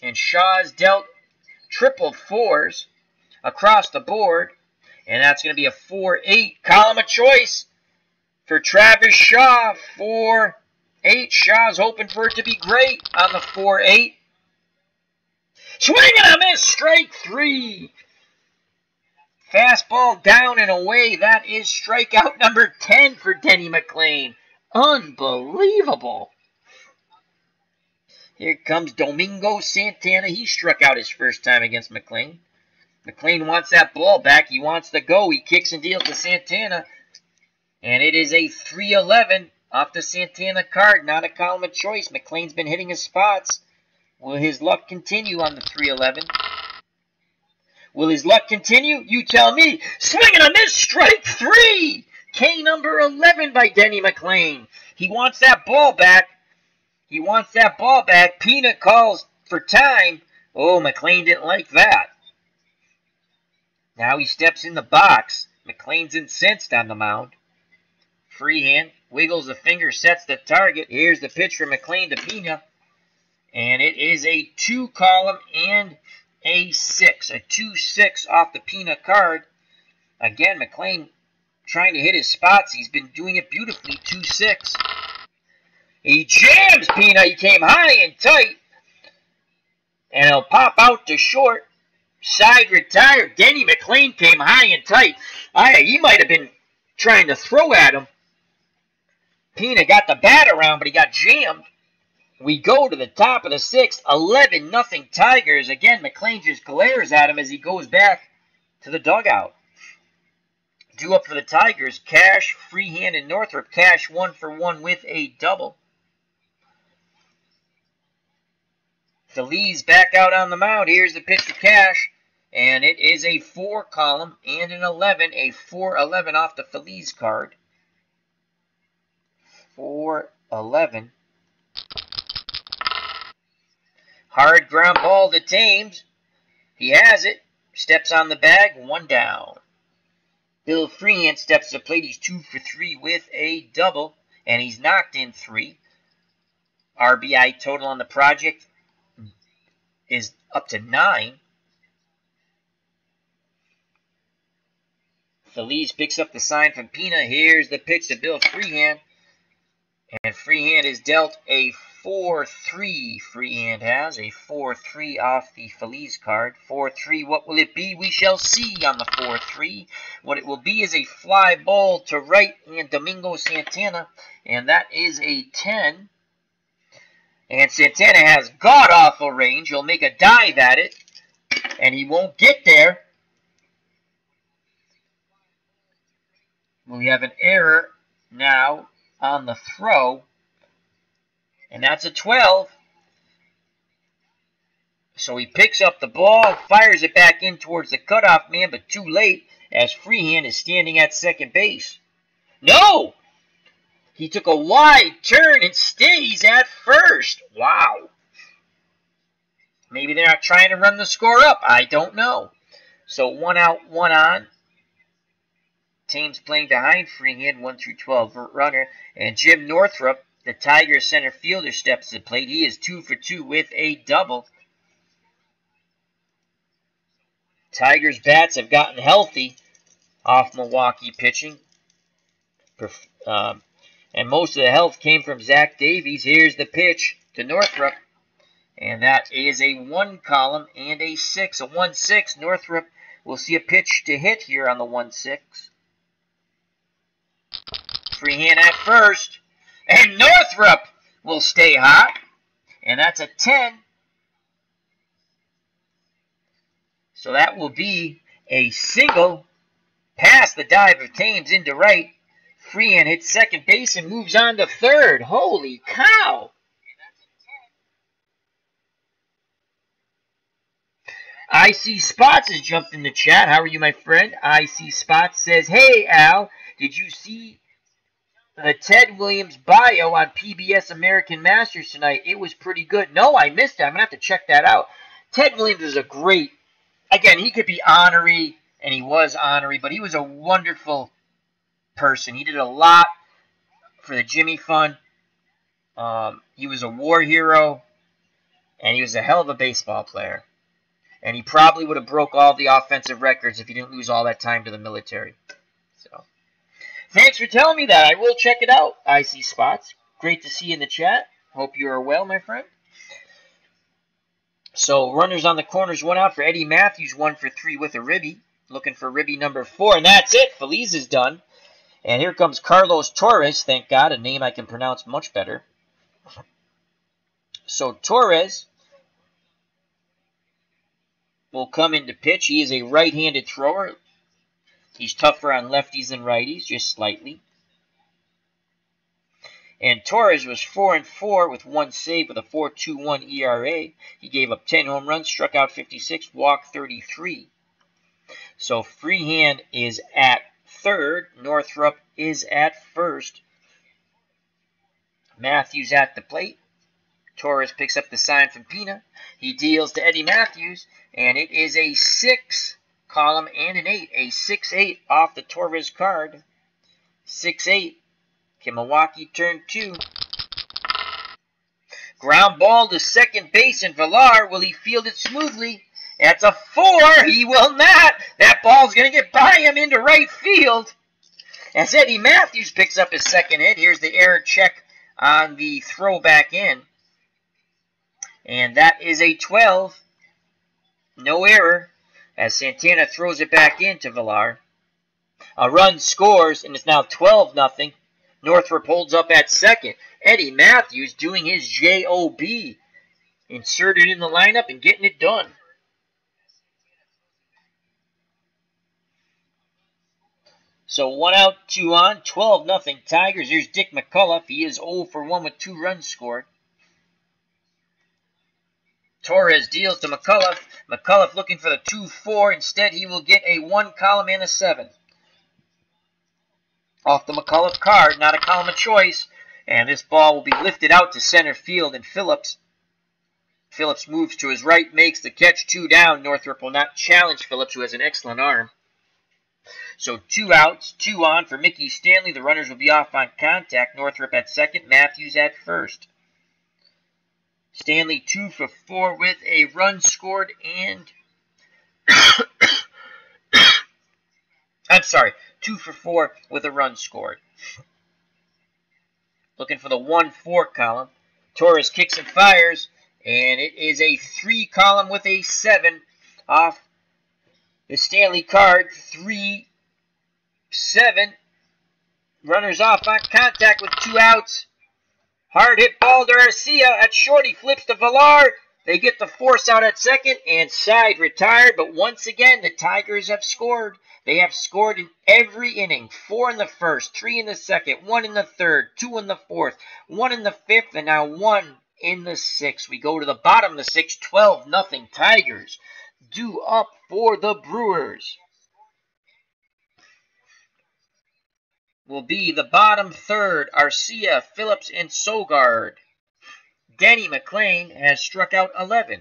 And Shaw's dealt triple 4s across the board. And that's going to be a 4-8 column of choice for Travis Shaw for 4-8. Shaw's hoping for it to be great on the 4-8. Swing and a miss. Strike 3. Fastball down and away. That is strikeout number 10 for Denny McLain. Unbelievable. Here comes Domingo Santana. He struck out his first time against McLain. McLain wants that ball back. He wants to go. He kicks and deals to Santana. And it is a 3-11 off the Santana card. Not a column of choice. McLain's been hitting his spots. Will his luck continue on the 3-11? Will his luck continue? You tell me. Swing and a miss. Strike 3. K number 11 by Denny McLain. He wants that ball back. He wants that ball back. Peanut calls for time. Oh, McLain didn't like that. Now he steps in the box. McLain's incensed on the mound. Freehand. Wiggles the finger. Sets the target. Here's the pitch from McLain to Pina. And it is a 2 column and a 6. A 2-6 off the Pina card. Again, McLain trying to hit his spots. He's been doing it beautifully. 2-6. He jams Pina. He came high and tight. And he'll pop out to short. Side retired. Denny McLain came high and tight. He might have been trying to throw at him. Pina got the bat around, but he got jammed. We go to the top of the 6th. 11-0 Tigers. Again, McLain just glares at him as he goes back to the dugout. Due up for the Tigers, Cash, Freehand, and Northrop. Cash 1-for-1 with a double. Feliz back out on the mound. Here's the pitch to Cash. And it is a 4 column and an 11. A 4-11 off the Feliz card. 4-11. Hard ground ball to Thames. He has it. Steps on the bag. 1 down. Bill Freehand steps to the plate. He's 2-for-3 with a double. And he's knocked in 3. RBI total on the project is up to 9. Feliz picks up the sign from Pina. Here's the pitch to Bill Freehand. And Freehand is dealt a 4-3. Freehand has a 4-3 off the Feliz card. 4-3. What will it be? We shall see on the 4-3. What it will be is a fly ball to right and Domingo Santana. And that is a 10. And Santana has god-awful range. He'll make a dive at it. And he won't get there. We have an error now on the throw. And that's a 12. So he picks up the ball, fires it back in towards the cutoff man, but too late as Freehand is standing at second base. No! He took a wide turn and stays at first. Wow. Maybe they're not trying to run the score up. I don't know. So 1 out, 1 on. Thames playing behind Freehand, 1-12 runner. And Jim Northrop, the Tigers center fielder, steps to the plate. He is 2-for-2 with a double. Tigers bats have gotten healthy off Milwaukee pitching. And most of the health came from Zach Davies. Here's the pitch to Northrop. And that is a 1 column and a 6. A 1-6. Northrop will see a pitch to hit here on the 1-6. Freehand at first. And Northrop will stay hot. And that's a 10. So that will be a single past the dive of Thames into right. Freehand hits second base and moves on to third. Holy cow! IC Spots has jumped in the chat. How are you, my friend? IC Spots says, hey, Al, did you see the Ted Williams bio on PBS American Masters tonight? It was pretty good. No, I missed it. I'm going to have to check that out. Ted Williams is a great, again, he could be ornery, and he was ornery, but he was a wonderful person. He did a lot for the Jimmy Fund. He was a war hero, and he was a hell of a baseball player. And he probably would have broke all the offensive records if he didn't lose all that time to the military. So, thanks for telling me that. I will check it out, IC Spots. great to see you in the chat. Hope you are well, my friend. So, runners on the corners, 1 out for Eddie Matthews, 1 for 3 with a ribby. Looking for ribby number 4, and that's it. Feliz is done. And here comes Carlos Torres, thank God, a name I can pronounce much better. So, Torres will come into pitch. He is a right-handed thrower. He's tougher on lefties than righties, just slightly. And Torres was 4-4 with 1 save with a 4.21 ERA. He gave up 10 home runs, struck out 56, walked 33. So Freehand is at third. Northrup is at first. Matthews at the plate. Torres picks up the sign from Pina. He deals to Eddie Matthews, and it is a 6 column and an 8. A 6-8 off the Torres card. 6-8. Can Milwaukee turn 2? Ground ball to second base, and Villar, will he field it smoothly? That's a 4. He will not. That ball's going to get by him into right field. As Eddie Matthews picks up his second hit, here's the error check on the throw back in. And that is a 12. No error as Santana throws it back into Villar. A run scores, and it's now 12-0. Northrup holds up at second. Eddie Matthews doing his J.O.B. Inserted in the lineup and getting it done. So 1 out, 2 on, 12-0 Tigers. Here's Dick McCullough. He is 0 for 1 with 2 runs scored. Torres deals to McCullough. McCullough looking for the 2-4. Instead, he will get a 1 column and a 7. Off the McCullough card, not a column of choice. And this ball will be lifted out to center field, and Phillips moves to his right, makes the catch, 2 down. Northrup will not challenge Phillips, who has an excellent arm. So 2 outs, 2 on for Mickey Stanley. The runners will be off on contact. Northrup at second, Matthews at first. Stanley 2 for 4 with a run scored and... I'm sorry, 2 for 4 with a run scored. Looking for the 1-4 column. Torres kicks and fires, and it is a 3 column with a 7 off the Stanley card. 3-7. Runners off on contact with 2 outs. Hard hit ball to Arcia at short. He flips to Villar. They get the force out at second, and side retired. But once again, the Tigers have scored. They have scored in every inning. 4 in the first, 3 in the second, 1 in the third, 2 in the fourth, 1 in the fifth, and now 1 in the sixth. We go to the bottom of the sixth, 12-0 Tigers. Due up for the Brewers will be the bottom third, Arcia, Phillips, and Sogard. Denny McLain has struck out 11,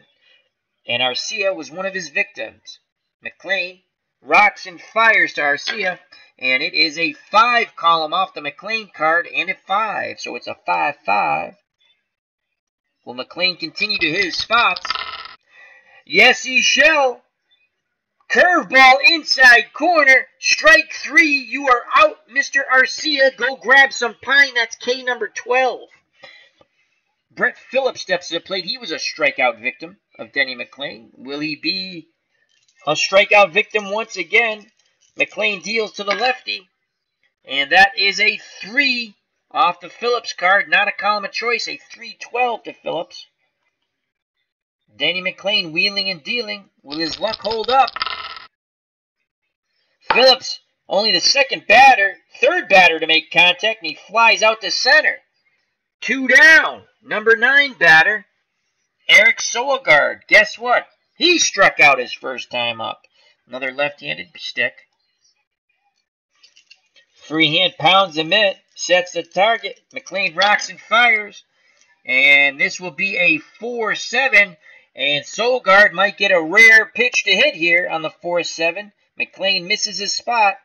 and Arcia was one of his victims. McLain rocks and fires to Arcia, and it is a 5 column off the McLain card and a 5, so it's a 5-5. Will McLain continue to hit his spots? Yes, he shall. Curveball inside corner. Strike 3. You are out, Mr. Arcia. Go grab some pine. That's K number 12. Brett Phillips steps to the plate. He was a strikeout victim of Denny McLain. Will he be a strikeout victim once again? McLain deals to the lefty. And that is a 3 off the Phillips card. Not a column of choice. A 3-12 to Phillips. Denny McLain wheeling and dealing. Will his luck hold up? Phillips, only the third batter to make contact, and he flies out to center. 2 down. Number 9 batter, Eric Sogard. Guess what? He struck out his first time up. Another left-handed stick. Freehand pounds a mitt, sets the target. McLain rocks and fires. And this will be a 4-7. And Sogard might get a rare pitch to hit here on the 4-7. McLain misses his spot.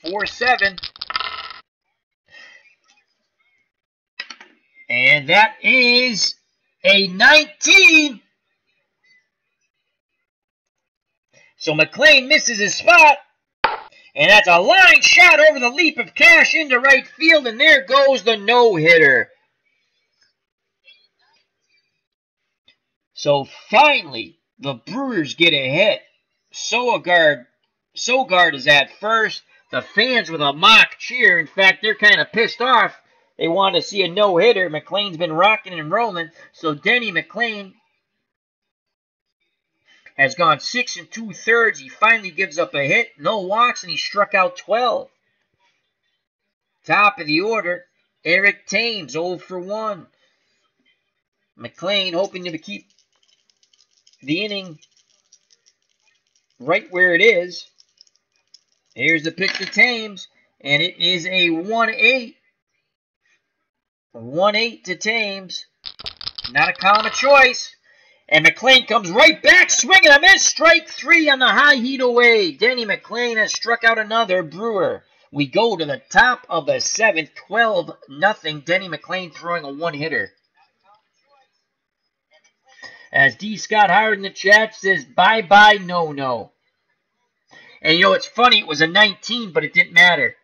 4-7. And that is a 19. So McLain misses his spot. And that's a line shot over the leap of cash into right field. And there goes the no-hitter. So finally, the Brewers get a hit. Sogard is at first. The fans with a mock cheer. In fact, they're kind of pissed off. They want to see a no-hitter. McLain's been rocking and rolling. So Denny McLain has gone 6 2/3. He finally gives up a hit. No walks, and he struck out 12. Top of the order, Eric Thames, 0 for 1. McLain hoping to keep the inning right where it is. Here's the pitch to Thames, and it is a 1-8. 1-8 to Thames. Not a column of choice. And McLain comes right back, swinging a miss. Strike 3 on the high heat away. Denny McLain has struck out another Brewer. We go to the top of the 7th, 12-0. Denny McLain throwing a one-hitter. As D. Scott Howard in the chat says, bye-bye, no-no. And you know, it's funny, it was a 19, but it didn't matter.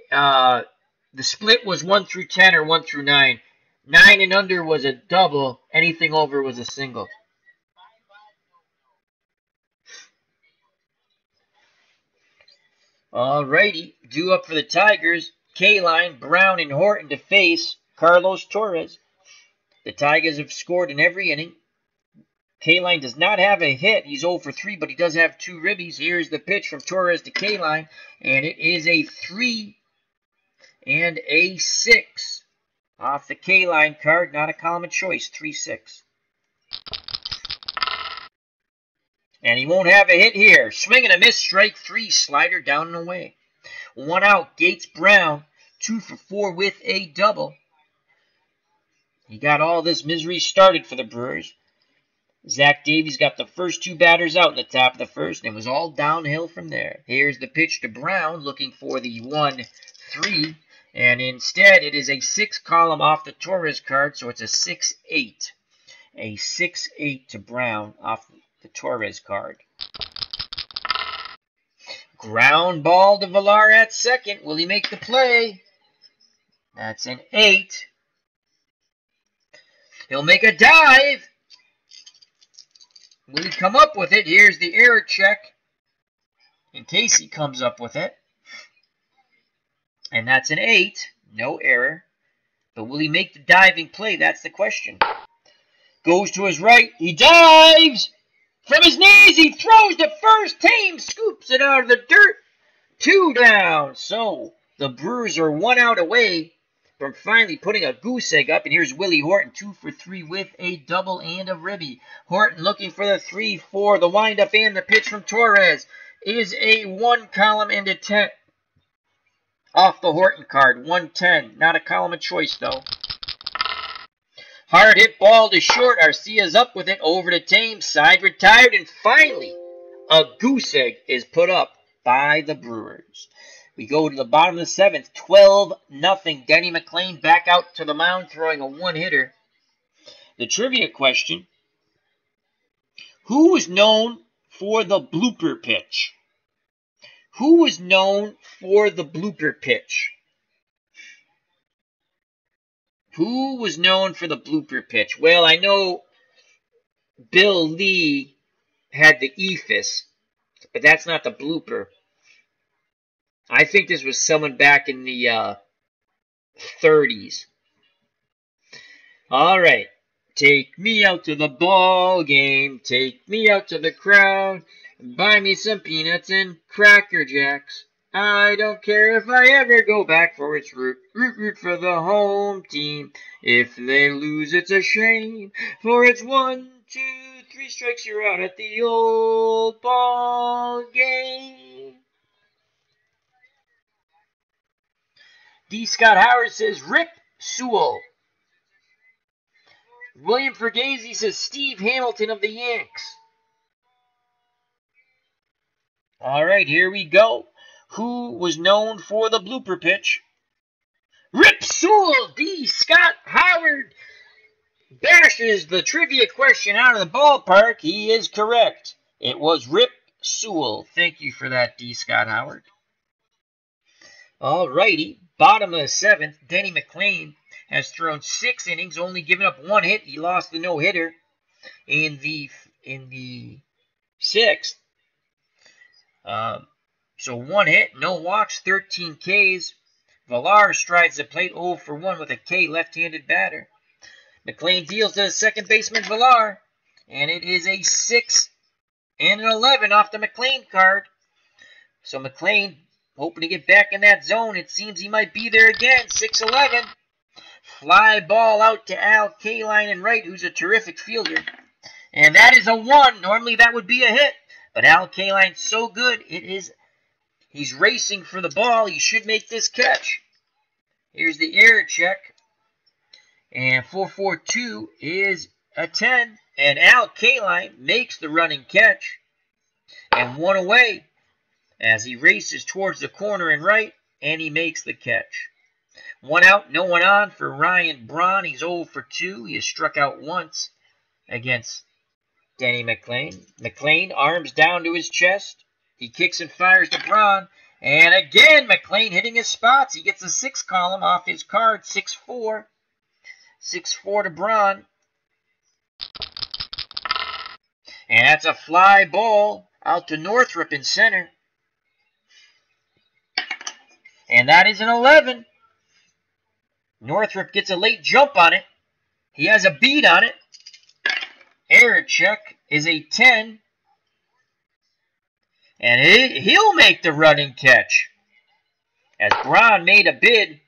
The split was 1 through 10 or 1 through 9. 9 and under was a double. Anything over was a single. Alrighty, due up for the Tigers. K-Line, Brown, and Horton to face Carlos Torres. The Tigers have scored in every inning. K-Line does not have a hit. He's 0 for 3, but he does have 2 ribbies. Here's the pitch from Torres to K-Line, and it is a 3 and a 6. Off the K-Line card, not a column of choice, 3-6. And he won't have a hit here. Swing and a miss, strike 3, slider down and away. 1 out, Gates Brown, 2 for 4 with a double. He got all this misery started for the Brewers. Zach Davies got the first 2 batters out in the top of the first, and it was all downhill from there. Here's the pitch to Brown, looking for the 1-3, and instead it is a 6 column off the Torres card, so it's a 6-8. A 6-8 to Brown off the Torres card. Ground ball to Villar at second. Will he make the play? That's an 8. He'll make a dive. Will he come up with it? Here's the error check in case he comes up with it. And that's an 8. No error. But will he make the diving play? That's the question. Goes to his right. He dives. From his knees, he throws to first. Thames scoops it out of the dirt. 2 down. So the Brewers are 1 out away from finally putting a goose egg up. And here's Willie Horton, 2 for 3 with a double and a ribby. Horton looking for the 3-4. The windup and the pitch from Torres is a 1 column and a 10. Off the Horton card, 110. Not a column of choice, though. Hard hit ball to short. Arcia's up with it. Over to Thames. Side retired. And finally, a goose egg is put up by the Brewers. We go to the bottom of the 7th, 12-0. Denny McLain back out to the mound, throwing a one-hitter. The trivia question, who was known for the blooper pitch? Who was known for the blooper pitch? Who was known for the blooper pitch? Well, I know Bill Lee had the ephus, but that's not the blooper. I think this was someone back in the 30s. All right. Take me out to the ball game. Take me out to the crowd. Buy me some peanuts and Cracker Jacks. I don't care if I ever go back, for it's root for the home team. If they lose, it's a shame, for it's 1, 2, 3 strikes, you're out at the old ball game. D. Scott Howard says Rip Sewell. William Fergazzi says Steve Hamilton of the Yanks. All right, here we go. Who was known for the blooper pitch? Rip Sewell. D. Scott Howard bashes the trivia question out of the ballpark. He is correct. It was Rip Sewell. Thank you for that, D. Scott Howard. All righty. Bottom of the 7th, Denny McLain has thrown 6 innings, only giving up 1 hit. He lost the no-hitter. in the 6th. So 1 hit, no walks, 13 Ks. Villar strides the plate 0 for 1 with a K left-handed batter. McLain deals to the second baseman Villar, and it is a 6 and an 11 off the McLain card. So McLain hoping to get back in that zone. It seems he might be there again. 6-11. Fly ball out to Al Kaline in right, who's a terrific fielder. And that is a 1. Normally that would be a hit. But Al Kaline's so good, he's racing for the ball. He should make this catch. Here's the error check. And 4-4-2 is a 10. And Al Kaline makes the running catch. And 1 away as he races towards the corner and right. And he makes the catch. 1 out, no one on for Ryan Braun. He's 0 for 2. He has struck out once against Denny McLain. McLain, arms down to his chest. He kicks and fires to Braun. And again, McLain hitting his spots. He gets a 6 column off his card. 6-4. 6-4 to Braun. And that's a fly ball out to Northrup in center. And that is an 11. Northrup gets a late jump on it. He has a beat on it. Error check is a 10. And he'll make the running catch. As Braun made a bid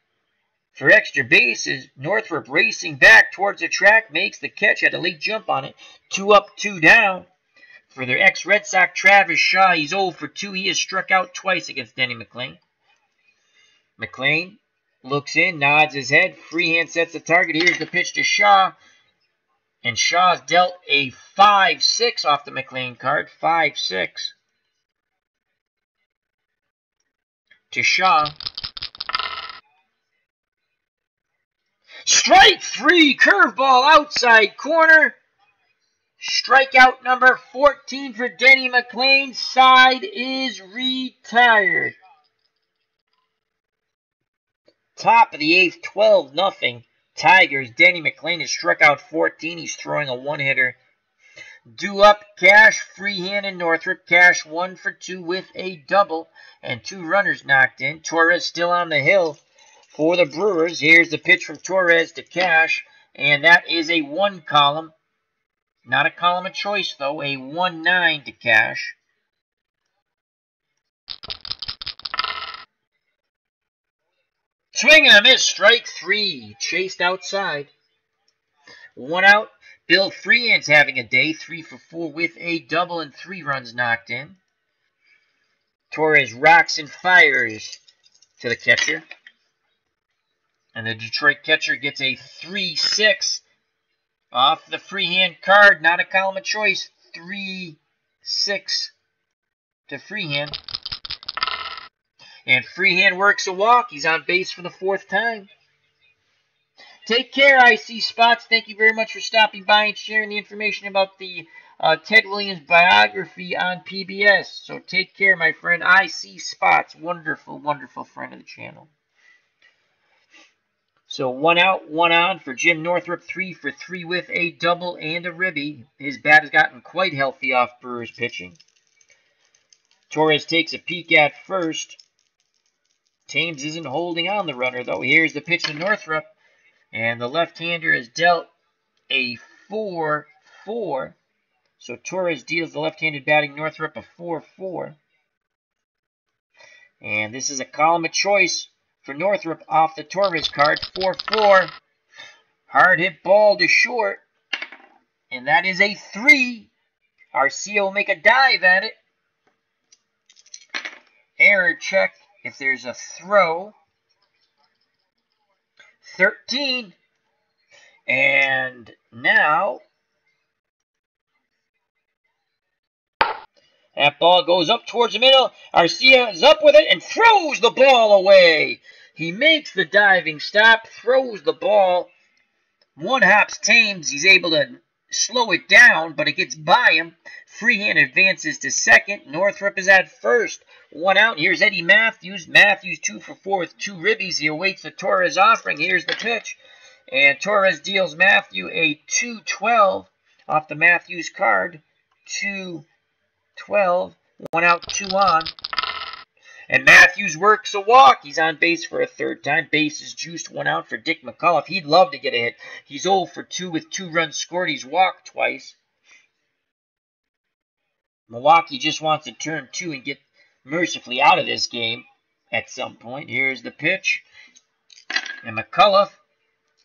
for extra bases, Northrup racing back towards the track makes the catch. Had a late jump on it. 2 up, 2 down. For their ex-Red Sox Travis Shaw, he's 0 for 2. He has struck out twice against Denny McLain. McLain looks in, nods his head. Freehand sets the target. Here's the pitch to Shaw. And Shaw's dealt a 5-6 off the McLain card. 5-6 to Shaw. Strike 3, curveball outside corner. Strikeout number 14 for Denny McLain. Side is retired. Top of the 8th, 12-0. Tigers. Denny McLain has struck out 14. He's throwing a 1-hitter. Due up, Cash, Freehand, and Northrup. Cash 1 for 2 with a double. And 2 runners knocked in. Torres still on the hill for the Brewers. Here's the pitch from Torres to Cash. And that is a 1 column. Not a column of choice, though. A 1-9 to Cash. Swing and a miss. Strike 3. Chased outside. 1 out. Bill Freehand's having a day. 3 for 4 with a double and 3 runs knocked in. Torres rocks and fires to the catcher. And the Detroit catcher gets a 3-6 off the Freehand card. Not a column of choice. 3-6 to Freehand. And Freehand works a walk. He's on base for the 4th time. Take care, IC Spots. Thank you very much for stopping by and sharing the information about the Ted Williams biography on PBS. So take care, my friend. IC Spots. Wonderful, wonderful friend of the channel. So 1 out, 1 on for Jim Northrup. 3 for 3 with a double and a ribby. His bat has gotten quite healthy off Brewers pitching. Torres takes a peek at first. Thames isn't holding on the runner, though. Here's the pitch to Northrup. And the left-hander has dealt a 4-4. So Torres deals the left-handed batting Northrup a 4-4. And this is a column of choice for Northrup off the Torres card. 4-4. Hard hit ball to short. And that is a 3. Arcia will make a dive at it. Error check if there's a throw. 13. And now that ball goes up towards the middle. Arcia is up with it and throws the ball away. He makes the diving stop, throws the ball. 1 hops Thames. He's able to slow it down, but it gets by him. Freehand advances to second. Northrup is at first. 1 out. Here's Eddie Matthews. Matthews 2 for 4 with 2 ribbies. He awaits the Torres offering. Here's the pitch. And Torres deals Matthew a 2-12 off the Matthews card. 2-12. 1 out, 2 on. And Matthews works a walk. He's on base for a third time. Base is juiced. 1 out for Dick McCullough. He'd love to get a hit. He's 0 for 2 with 2 runs scored. He's walked twice. Milwaukee just wants to turn 2 and get mercifully out of this game at some point. Here's the pitch. And McCullough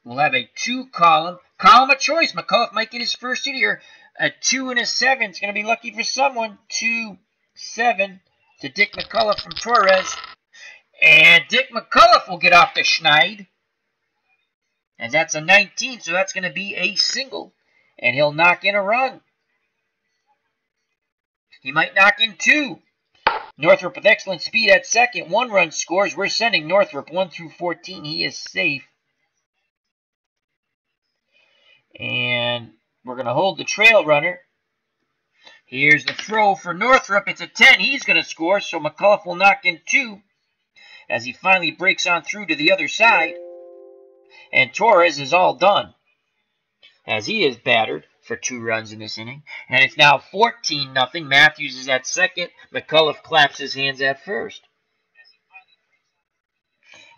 will have a 2 column. Column of choice. McCullough might get his first hit here. A 2 and a 7. It's going to be lucky for someone. 2-7 to Dick McCullough from Torres. And Dick McCullough will get off the schneid. And that's a 19, so that's going to be a single. And he'll knock in a run. He might knock in 2. Northrup with excellent speed at second. 1 run scores. We're sending Northrup 1 through 14. He is safe. And we're going to hold the trail runner. Here's the throw for Northrup. It's a 10. He's going to score, so McCullough will knock in 2 as he finally breaks on through to the other side. And Torres is all done as he is battered for 2 runs in this inning. And it's now 14-0. Matthews is at second. McCullough claps his hands at first.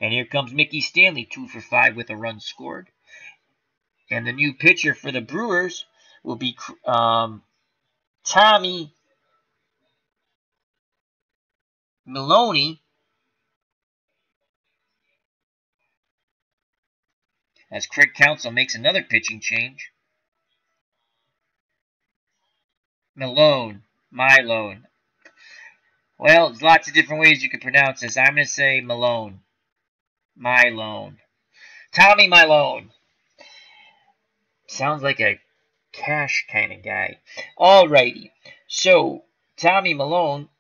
And here comes Mickey Stanley, 2 for 5 with a run scored. And the new pitcher for the Brewers will be Tommy Maloney. As Craig Counsell makes another pitching change. Malone. Well, there's lots of different ways you can pronounce this. I'm going to say Malone. Tommy Malone. Sounds like a Cash kind of guy. Alrighty. So, Tommy Malone,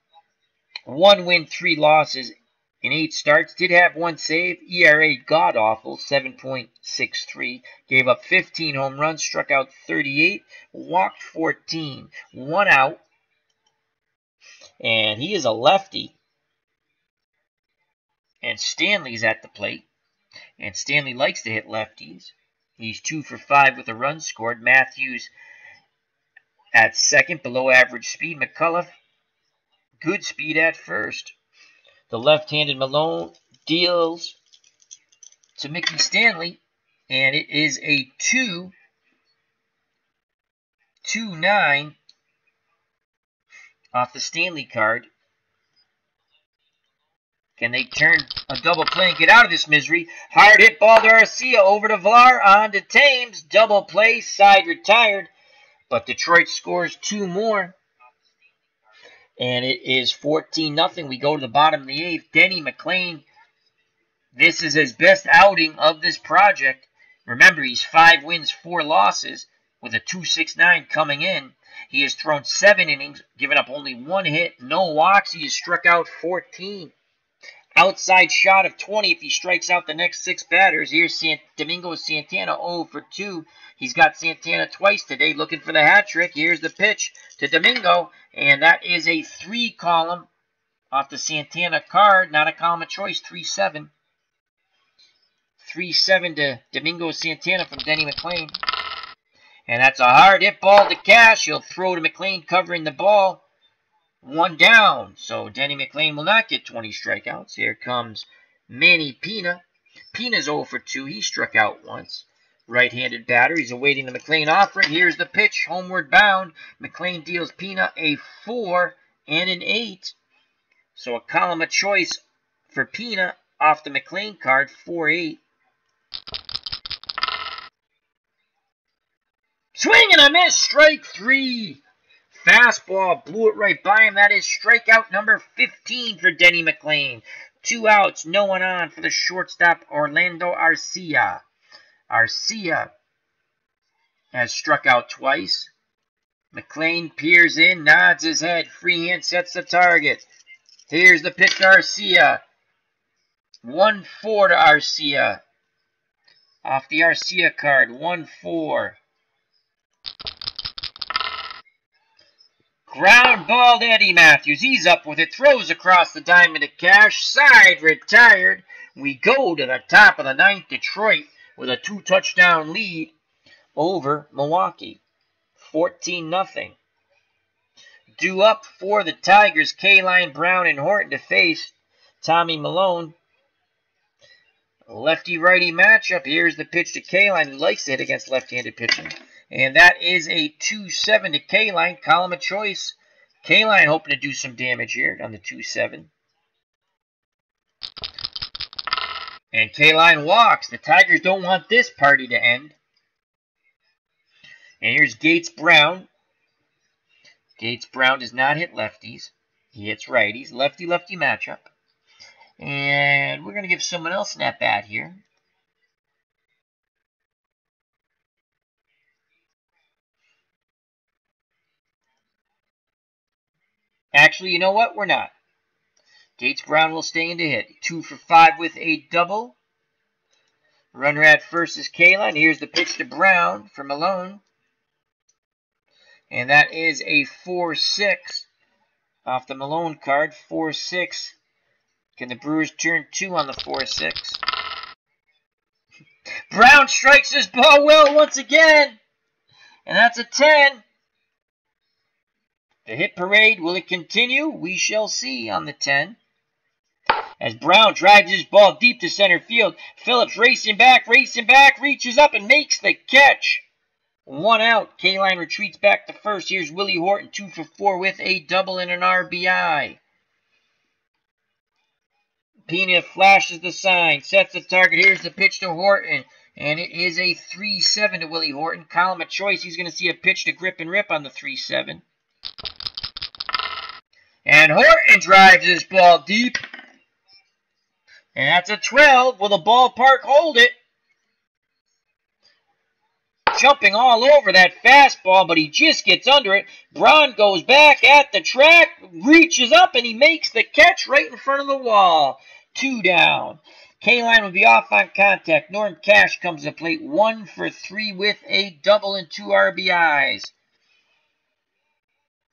1 win, 3 losses in 8 starts. Did have 1 save. ERA god-awful, 7.63. Gave up 15 home runs. Struck out 38. Walked 14. 1 out. And he is a lefty. And Stanley's at the plate. And Stanley likes to hit lefties. He's 2 for 5 with a run scored. Matthews at second, below average speed. McCullough, good speed at first. The left-handed Malone deals to Mickey Stanley, and it is a 2-9 off the Stanley card. Can they turn a double play and get out of this misery? Hard hit ball to Arcia, over to Villar, on to Thames. Double play, side retired. But Detroit scores 2 more. And it is 14-0. We go to the bottom of the 8th. Denny McLain, this is his best outing of this project. Remember, he's 5 wins, 4 losses with a 2.69 coming in. He has thrown 7 innings, given up only 1 hit, no walks. He has struck out 14. Outside shot of 20 if he strikes out the next 6 batters. Here's Domingo Santana, 0 for 2. He's got Santana twice today looking for the hat trick. Here's the pitch to Domingo, and that is a 3 column off the Santana card. Not a column of choice, 3-7. 3-7 to Domingo Santana from Denny McLain. And that's a hard hit ball to Cash. He'll throw to McLain covering the ball. 1 down, so Denny McLain will not get 20 strikeouts. Here comes Manny Pina. Pina's 0 for 2. He struck out once. Right-handed batter. He's awaiting the McLain offering. Here's the pitch, homeward bound. McLain deals Pina a 4 and an 8. So a column of choice for Pina off the McLain card, 4-8. Swing and a miss, strike 3. Fastball, blew it right by him. That is strikeout number 15 for Denny McLain. 2 outs, no one on for the shortstop, Orlando Arcia. Arcia has struck out twice. McLain peers in, nods his head. Freehand sets the target. Here's the pitch to Arcia. 1-4 to Arcia. Off the Arcia card, 1-4. Ground ball to Eddie Matthews. He's up with it. Throws across the diamond to Cash. Side retired. We go to the top of the 9th. Detroit with a 2-touchdown lead over Milwaukee. 14-0. Due up for the Tigers, K-Line, Brown, and Horton to face Tommy Malone. Lefty-righty matchup. Here's the pitch to K-Line, who likes to hit against left-handed pitching. And that is a 2-7 to K-Line. Column of choice. K-Line hoping to do some damage here on the 2-7. And K-Line walks. The Tigers don't want this party to end. And here's Gates Brown. Gates Brown does not hit lefties. He hits righties. Lefty-lefty matchup. And we're going to give someone else an at-bat here. Actually, you know what? We're not. Gates Brown will stay in to hit. 2 for 5 with a double. Runner at first is K-Line. Here's the pitch to Brown for Malone. And that is a 4-6 off the Malone card. 4-6. Can the Brewers turn 2 on the 4-6? Brown strikes this ball well once again. And that's a 10. The hit parade, will it continue? We shall see on the 10. As Brown drives his ball deep to center field. Phillips racing back, reaches up and makes the catch. 1 out. K-Line retreats back to first. Here's Willie Horton, 2 for 4 with a double and an RBI. Pena flashes the sign, sets the target. Here's the pitch to Horton, and it is a 3-7 to Willie Horton. Column of choice, he's going to see a pitch to Grip and Rip on the 3-7. And Horton drives this ball deep. And that's a 12. Will the ballpark hold it? Jumping all over that fastball, but he just gets under it. Braun goes back at the track, reaches up, and he makes the catch right in front of the wall. 2 down. K-Line will be off on contact. Norm Cash comes to plate. 1 for 3 with a double and 2 RBIs.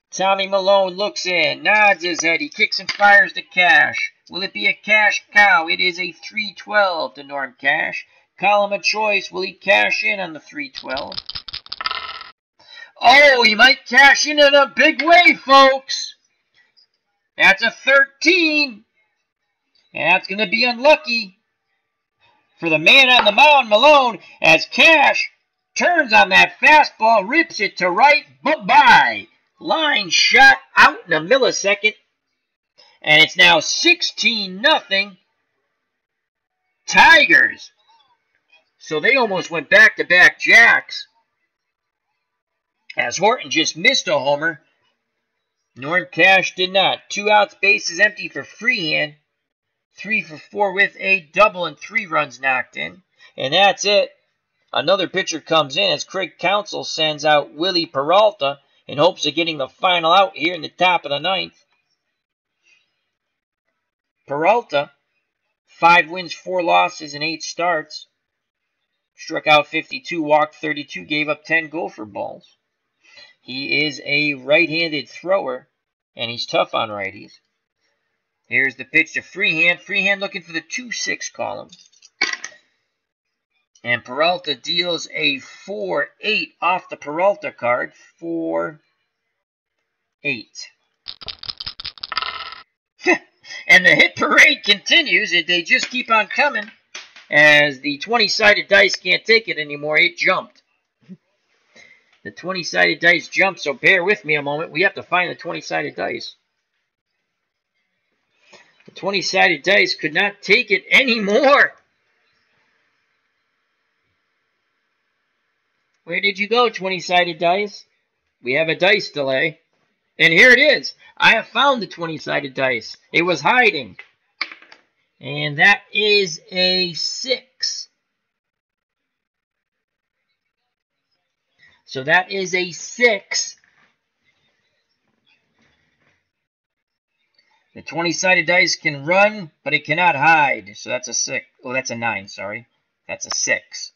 Tommy Malone looks in, nods his head. He kicks and fires to Cash. Will it be a cash cow? It is a 3-12 to Norm Cash. Column of choice, will he cash in on the 3-12? Oh, he might cash in a big way, folks. That's a 13. And that's going to be unlucky for the man on the mound, Malone, as Cash turns on that fastball, rips it to right. Bye-bye. Line shot out in a millisecond. And it's now 16-0 Tigers. So they almost went back-to-back jacks. As Horton just missed a homer. Norm Cash did not. 2 outs, bases empty for Freehan. 3 for 4 with a double and 3 runs knocked in. And that's it. Another pitcher comes in as Craig Counsell sends out Willie Peralta in hopes of getting the final out here in the top of the 9th. Peralta, 5 wins, 4 losses, and 8 starts. Struck out 52, walked 32, gave up 10 gopher balls. He is a right-handed thrower, and he's tough on righties. Here's the pitch to Freehan. Freehan looking for the 2-6 column. And Peralta deals a 4-8 off the Peralta card. 4-8. And the hit parade continues. They just keep on coming. As the 20-sided dice can't take it anymore, it jumped. The 20-sided dice jumped, so bear with me a moment. We have to find the 20-sided dice. The 20-sided dice could not take it anymore. Where did you go, 20-sided dice? We have a dice delay. And here it is. I have found the 20-sided dice. It was hiding. And that is a 6. So that is a 6. The 20-sided dice can run, but it cannot hide. So that's a 6. Oh, that's a 9, sorry. That's a 6.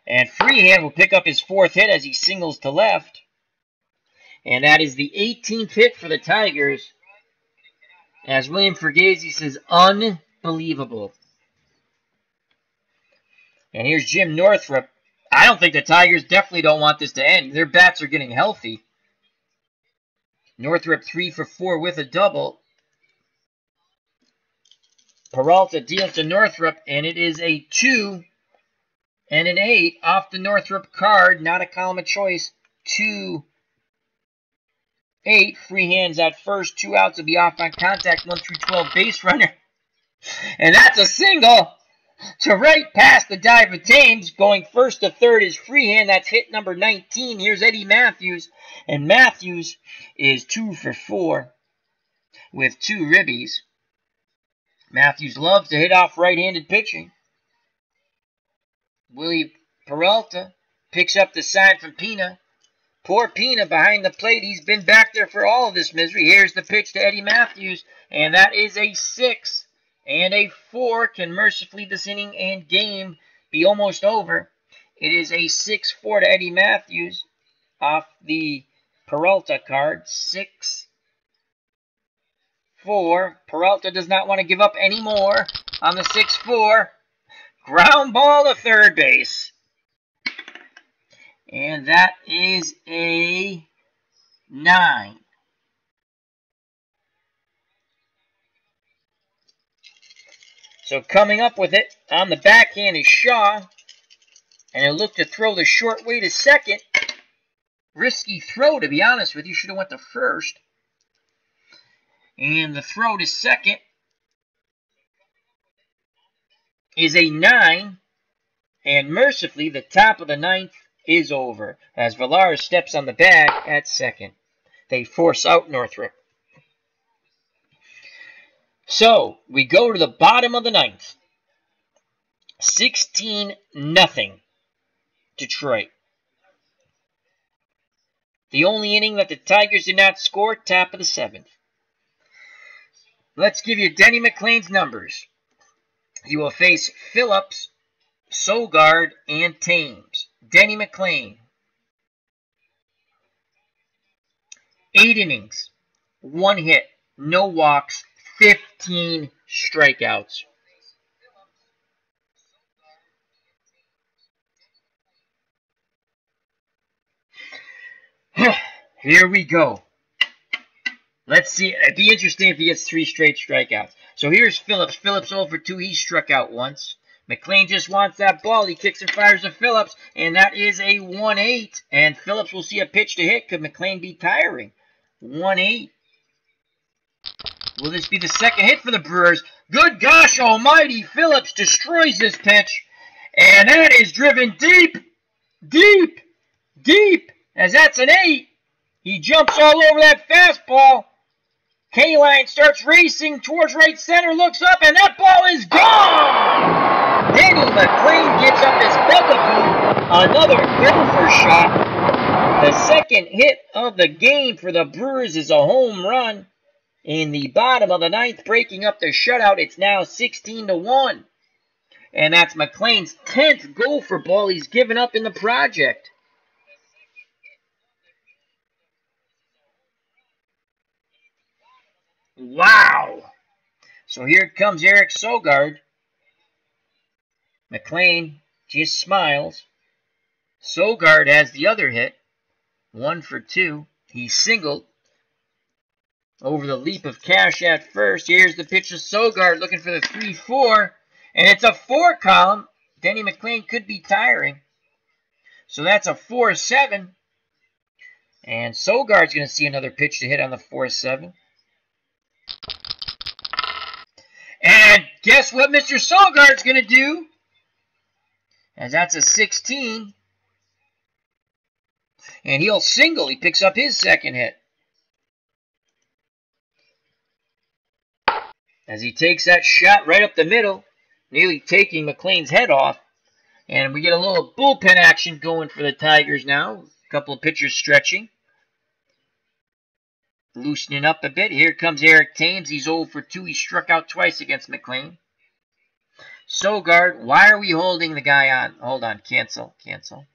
And Freehan will pick up his 4th hit as he singles to left. And that is the 18th hit for the Tigers. As William Fergazzi says, unbelievable. And here's Jim Northrup I don't think the Tigers definitely don't want this to end. Their bats are getting healthy. Northrop 3 for 4 with a double. Peralta deals to Northrop, and it is a 2 and an 8 off the Northrop card. Not a column of choice. 2, 8. Free hands at first. 2 outs will be off on contact. 1 through 12 base runner. And that's a single to right past the dive of Thames. Going first to third is Freehand. That's hit number 19. Here's Eddie Matthews. And Matthews is 2 for 4 with 2 ribbies. Matthews loves to hit off right-handed pitching. Willie Peralta picks up the sign from Pina. Poor Pina behind the plate. He's been back there for all of this misery. Here's the pitch to Eddie Matthews. And that is a 6. And a 4. Can mercifully this inning and game be almost over? It is a 6-4 to Eddie Matthews off the Peralta card. 6-4. Peralta does not want to give up any more on the 6-4. Ground ball to third base. And that is a 9. So coming up with it on the backhand is Shaw. And it looked to throw the short way to second. Risky throw, to be honest with you. Should have went to first. And the throw to second is a 9. And mercifully, the top of the 9th is over as Villar steps on the bag at second. They force out Northrop. So, we go to the bottom of the 9th. 16-0 Detroit. The only inning that the Tigers did not score, top of the 7th. Let's give you Denny McLain's numbers. He will face Phillips, Sogard, and Thames. Denny McLain. 8 innings, 1 hit, no walks, 15 strikeouts. Here we go. Let's see. It'd be interesting if he gets 3 straight strikeouts. So here's Phillips. Phillips 0 for 2. He struck out once. McLain just wants that ball. He kicks and fires to Phillips, and that is a 1-8. And Phillips will see a pitch to hit. Could McLain be tiring? 1-8. Will this be the second hit for the Brewers? Good gosh almighty, Phillips destroys this pitch. And that is driven deep, deep, deep, as that's an 8. He jumps all over that fastball. K-Line starts racing towards right center, looks up, and that ball is gone! Denny McLain gets up his bugaboo. Another gopher shot. The second hit of the game for the Brewers is a home run. In the bottom of the 9th, breaking up the shutout, it's now 16-1. And that's McLain's 10th gopher ball he's given up in the project. Wow! So here comes Eric Sogard. McLain just smiles. Sogard has the other hit. 1 for 2. He singled over the leap of Cash at first. Here's the pitch of Sogard looking for the 3-4. And it's a 4 column. Denny McLain could be tiring. So that's a 4-7. And Sogard's going to see another pitch to hit on the 4-7. And guess what Mr. Sogard's going to do? As that's a 16. And he'll single. He picks up his second hit. As he takes that shot right up the middle, nearly taking McLain's head off. And we get a little bullpen action going for the Tigers now. A couple of pitchers stretching. Loosening up a bit. Here comes Eric Thames. He's 0 for 2. He struck out twice against McLain. Sogard, why are we holding the guy on? Hold on. Cancel. Cancel.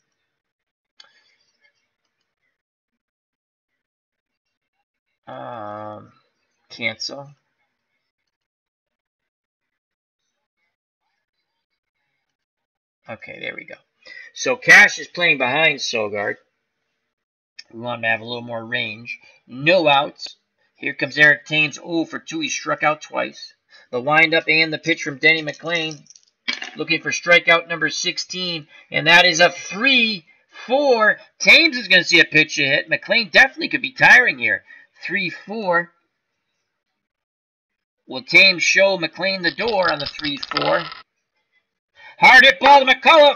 Cancel. Okay, there we go. So Cash is playing behind Sogard. We want him to have a little more range. No outs. Here comes Eric Thames 0 for 2. He struck out twice. The windup and the pitch from Denny McLain. Looking for strikeout number 16. And that is a 3-4. Thames is going to see a pitch to hit. McLain definitely could be tiring here. 3-4. Will Thames show McLain the door on the 3-4? Hard hit ball to McCullough.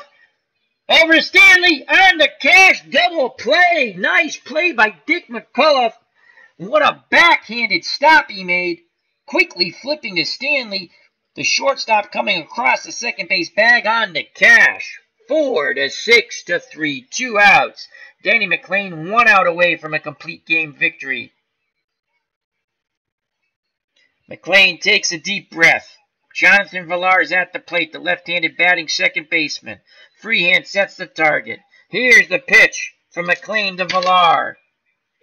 Over to Stanley on the Cash. Double play. Nice play by Dick McCullough. What a backhanded stop he made. Quickly flipping to Stanley. The shortstop coming across the second base bag on the Cash. 4-6 to 3. 2 outs. Denny McLain 1 out away from a complete game victory. McLain takes a deep breath. Jonathan Villar is at the plate, the left-handed batting second baseman. Freehand sets the target. Here's the pitch from McLain to Villar.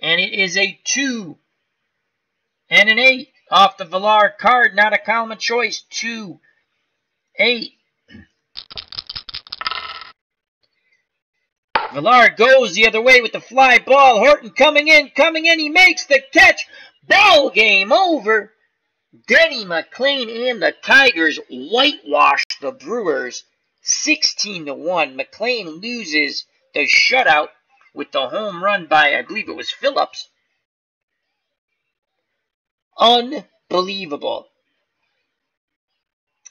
And it is a 2 and an 8 off the Villar card, not a column of choice. 2-8. Villar goes the other way with the fly ball. Horton coming in. He makes the catch. Ball game over. Denny McLain and the Tigers whitewash the Brewers 16-1. McLain loses the shutout with the home run by, I believe it was Phillips. Unbelievable.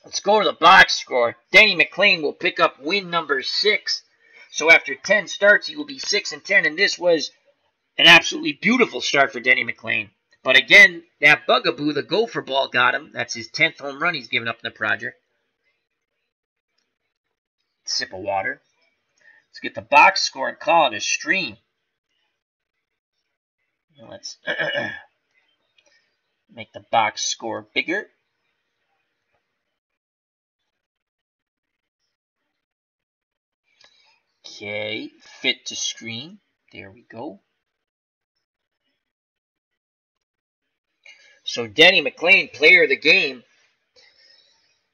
Let's go to the box score. Denny McLain will pick up win number 6. So after 10 starts, he will be 6-10, and this was an absolutely beautiful start for Denny McLain. But again, that bugaboo, the gopher ball, got him. That's his 10th home run he's given up in the project. Sip of water. Let's get the box score and call it a stream. Now let's make the box score bigger. Okay, fit to screen. There we go. So Denny McLain, player of the game.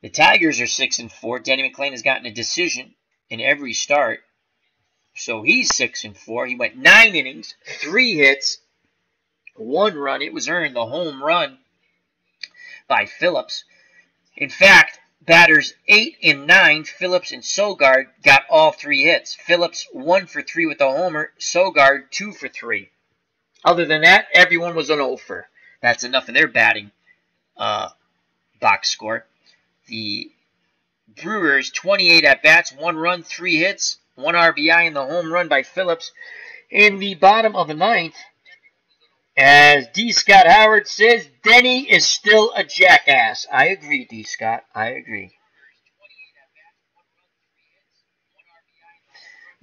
The Tigers are 6-4. Denny McLain has gotten a decision in every start. So he's 6-4. He went 9 innings, 3 hits, 1 run. It was earned, the home run by Phillips. In fact, batters 8 and 9, Phillips and Sogard, got all 3 hits. Phillips 1 for 3 with the homer. Sogard 2 for 3. Other than that, everyone was an 0 for. That's enough of their batting box score. The Brewers, 28 at-bats, 1 run, 3 hits, 1 RBI, and the home run by Phillips. In the bottom of the 9th, as D. Scott Howard says, Denny is still a jackass. I agree, D. Scott. I agree.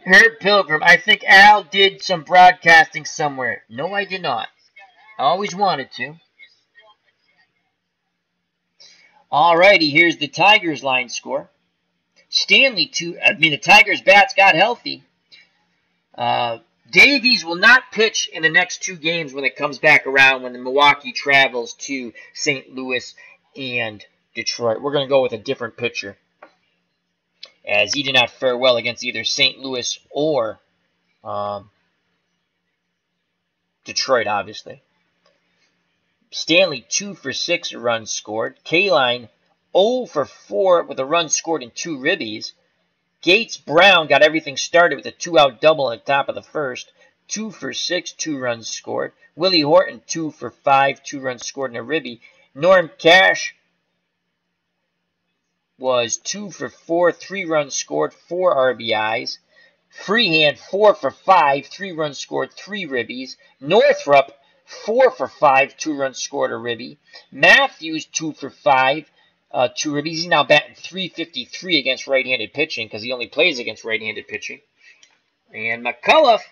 Herb Pilgrim, I think Al did some broadcasting somewhere. No, I did not. I always wanted to. Alrighty, here's the Tigers line score. Stanley, the Tigers bats got healthy. Davies will not pitch in the next 2 games when it comes back around, when the Milwaukee travels to St. Louis and Detroit. We're going to go with a different pitcher, as he did not fare well against either St. Louis or Detroit, obviously. Stanley 2 for 6 runs scored. Kaline 0 for 4 with a run scored and 2 ribbies. Gates Brown got everything started with a 2-out double at the top of the first. 2 for 6, 2 runs scored. Willie Horton 2 for 5, 2 runs scored and a ribby. Norm Cash was 2 for 4, 3 runs scored, 4 RBIs. Freehand 4 for 5, 3 runs scored, 3 ribbies. Northrup 4 for 5, 2 runs scored, a ribby. Matthews 2 for 5, 2 ribbies. He's now batting .353 against right-handed pitching, because he only plays against right-handed pitching. And McCullough,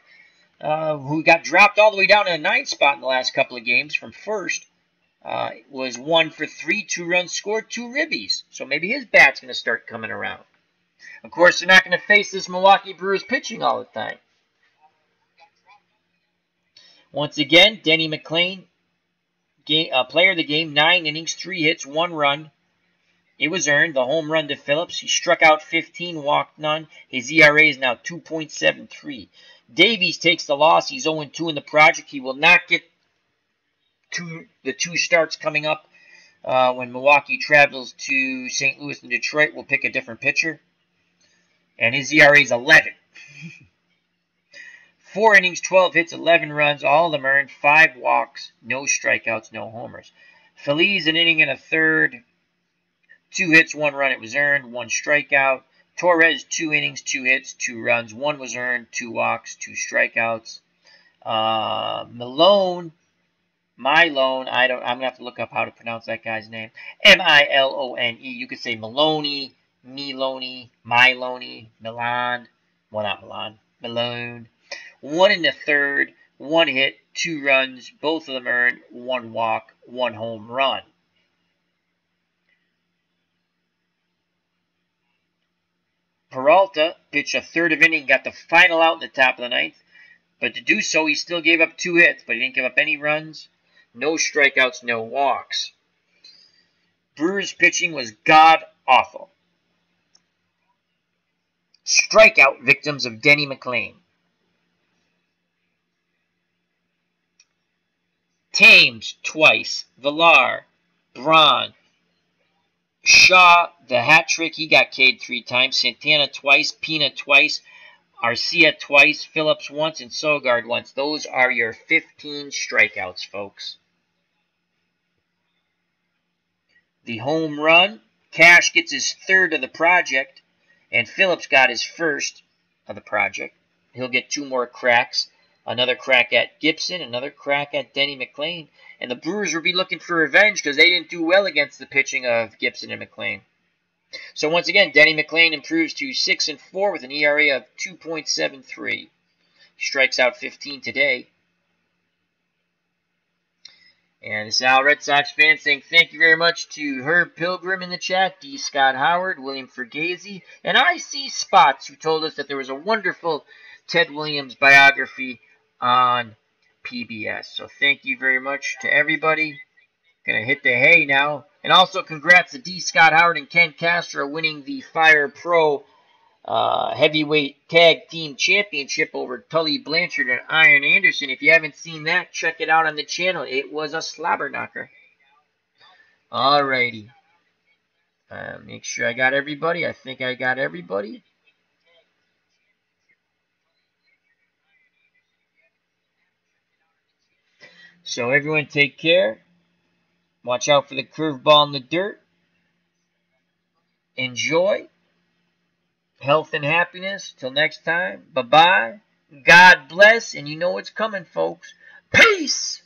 who got dropped all the way down to the 9th spot in the last couple of games from first, was 1 for 3, 2 runs scored, 2 ribbies. So maybe his bat's going to start coming around. Of course, they're not going to face this Milwaukee Brewers pitching all the time. Once again, Denny McLain, player of the game, 9 innings, 3 hits, 1 run. It was earned. The home run to Phillips. He struck out 15, walked none. His ERA is now 2.73. Davies takes the loss. He's 0-2 in the project. He will not get the two starts coming up when Milwaukee travels to St. Louis and Detroit. We'll pick a different pitcher. And his ERA is 11. 4 innings, 12 hits, 11 runs, all of them earned, 5 walks, no strikeouts, no homers. Feliz, an inning and a third, 2 hits, 1 run, it was earned, 1 strikeout. Torres, 2 innings, 2 hits, 2 runs, 1 was earned, 2 walks, 2 strikeouts. Milone, I'm gonna have to look up how to pronounce that guy's name. Milone. You could say Maloney, Milone, Milan. Well, not Milan, Malone. 1 in the third, 1 hit, 2 runs, both of them earned, 1 walk, 1 home run. Peralta pitched a third of inning, got the final out in the top of the ninth, but to do so, he still gave up 2 hits, but he didn't give up any runs, no strikeouts, no walks. Brewers pitching was god-awful. Strikeout victims of Denny McLain. Thames twice, Villar, Braun, Shaw, the hat trick, he got K'd 3 times, Santana twice, Pina twice, Arcia twice, Phillips once, and Sogard once. Those are your 15 strikeouts, folks. The home run, Cash gets his third of the project, and Phillips got his first of the project. He'll get 2 more cracks. Another crack at Gibson, another crack at Denny McLain. And the Brewers will be looking for revenge because they didn't do well against the pitching of Gibson and McLain. So once again, Denny McLain improves to 6-4 with an ERA of 2.73. He strikes out 15 today. And this is Al Red Sox fan saying thank you very much to Herb Pilgrim in the chat, D. Scott Howard, William Fergazzi, and I See Spots, who told us that there was a wonderful Ted Williams biography on PBS. So thank you very much to everybody. Gonna hit the hay now. And also congrats to D. Scott Howard and Ken Castro winning the Fire Pro Heavyweight Tag Team Championship over Tully Blanchard and Iron Anderson. If you haven't seen that, check it out on the channel. It was a slobber knocker. Alrighty. Make sure I got everybody. I think I got everybody. So everyone take care. Watch out for the curveball in the dirt. Enjoy. Health and happiness. Till next time. Bye-bye. God bless. And you know what's coming, folks. Peace!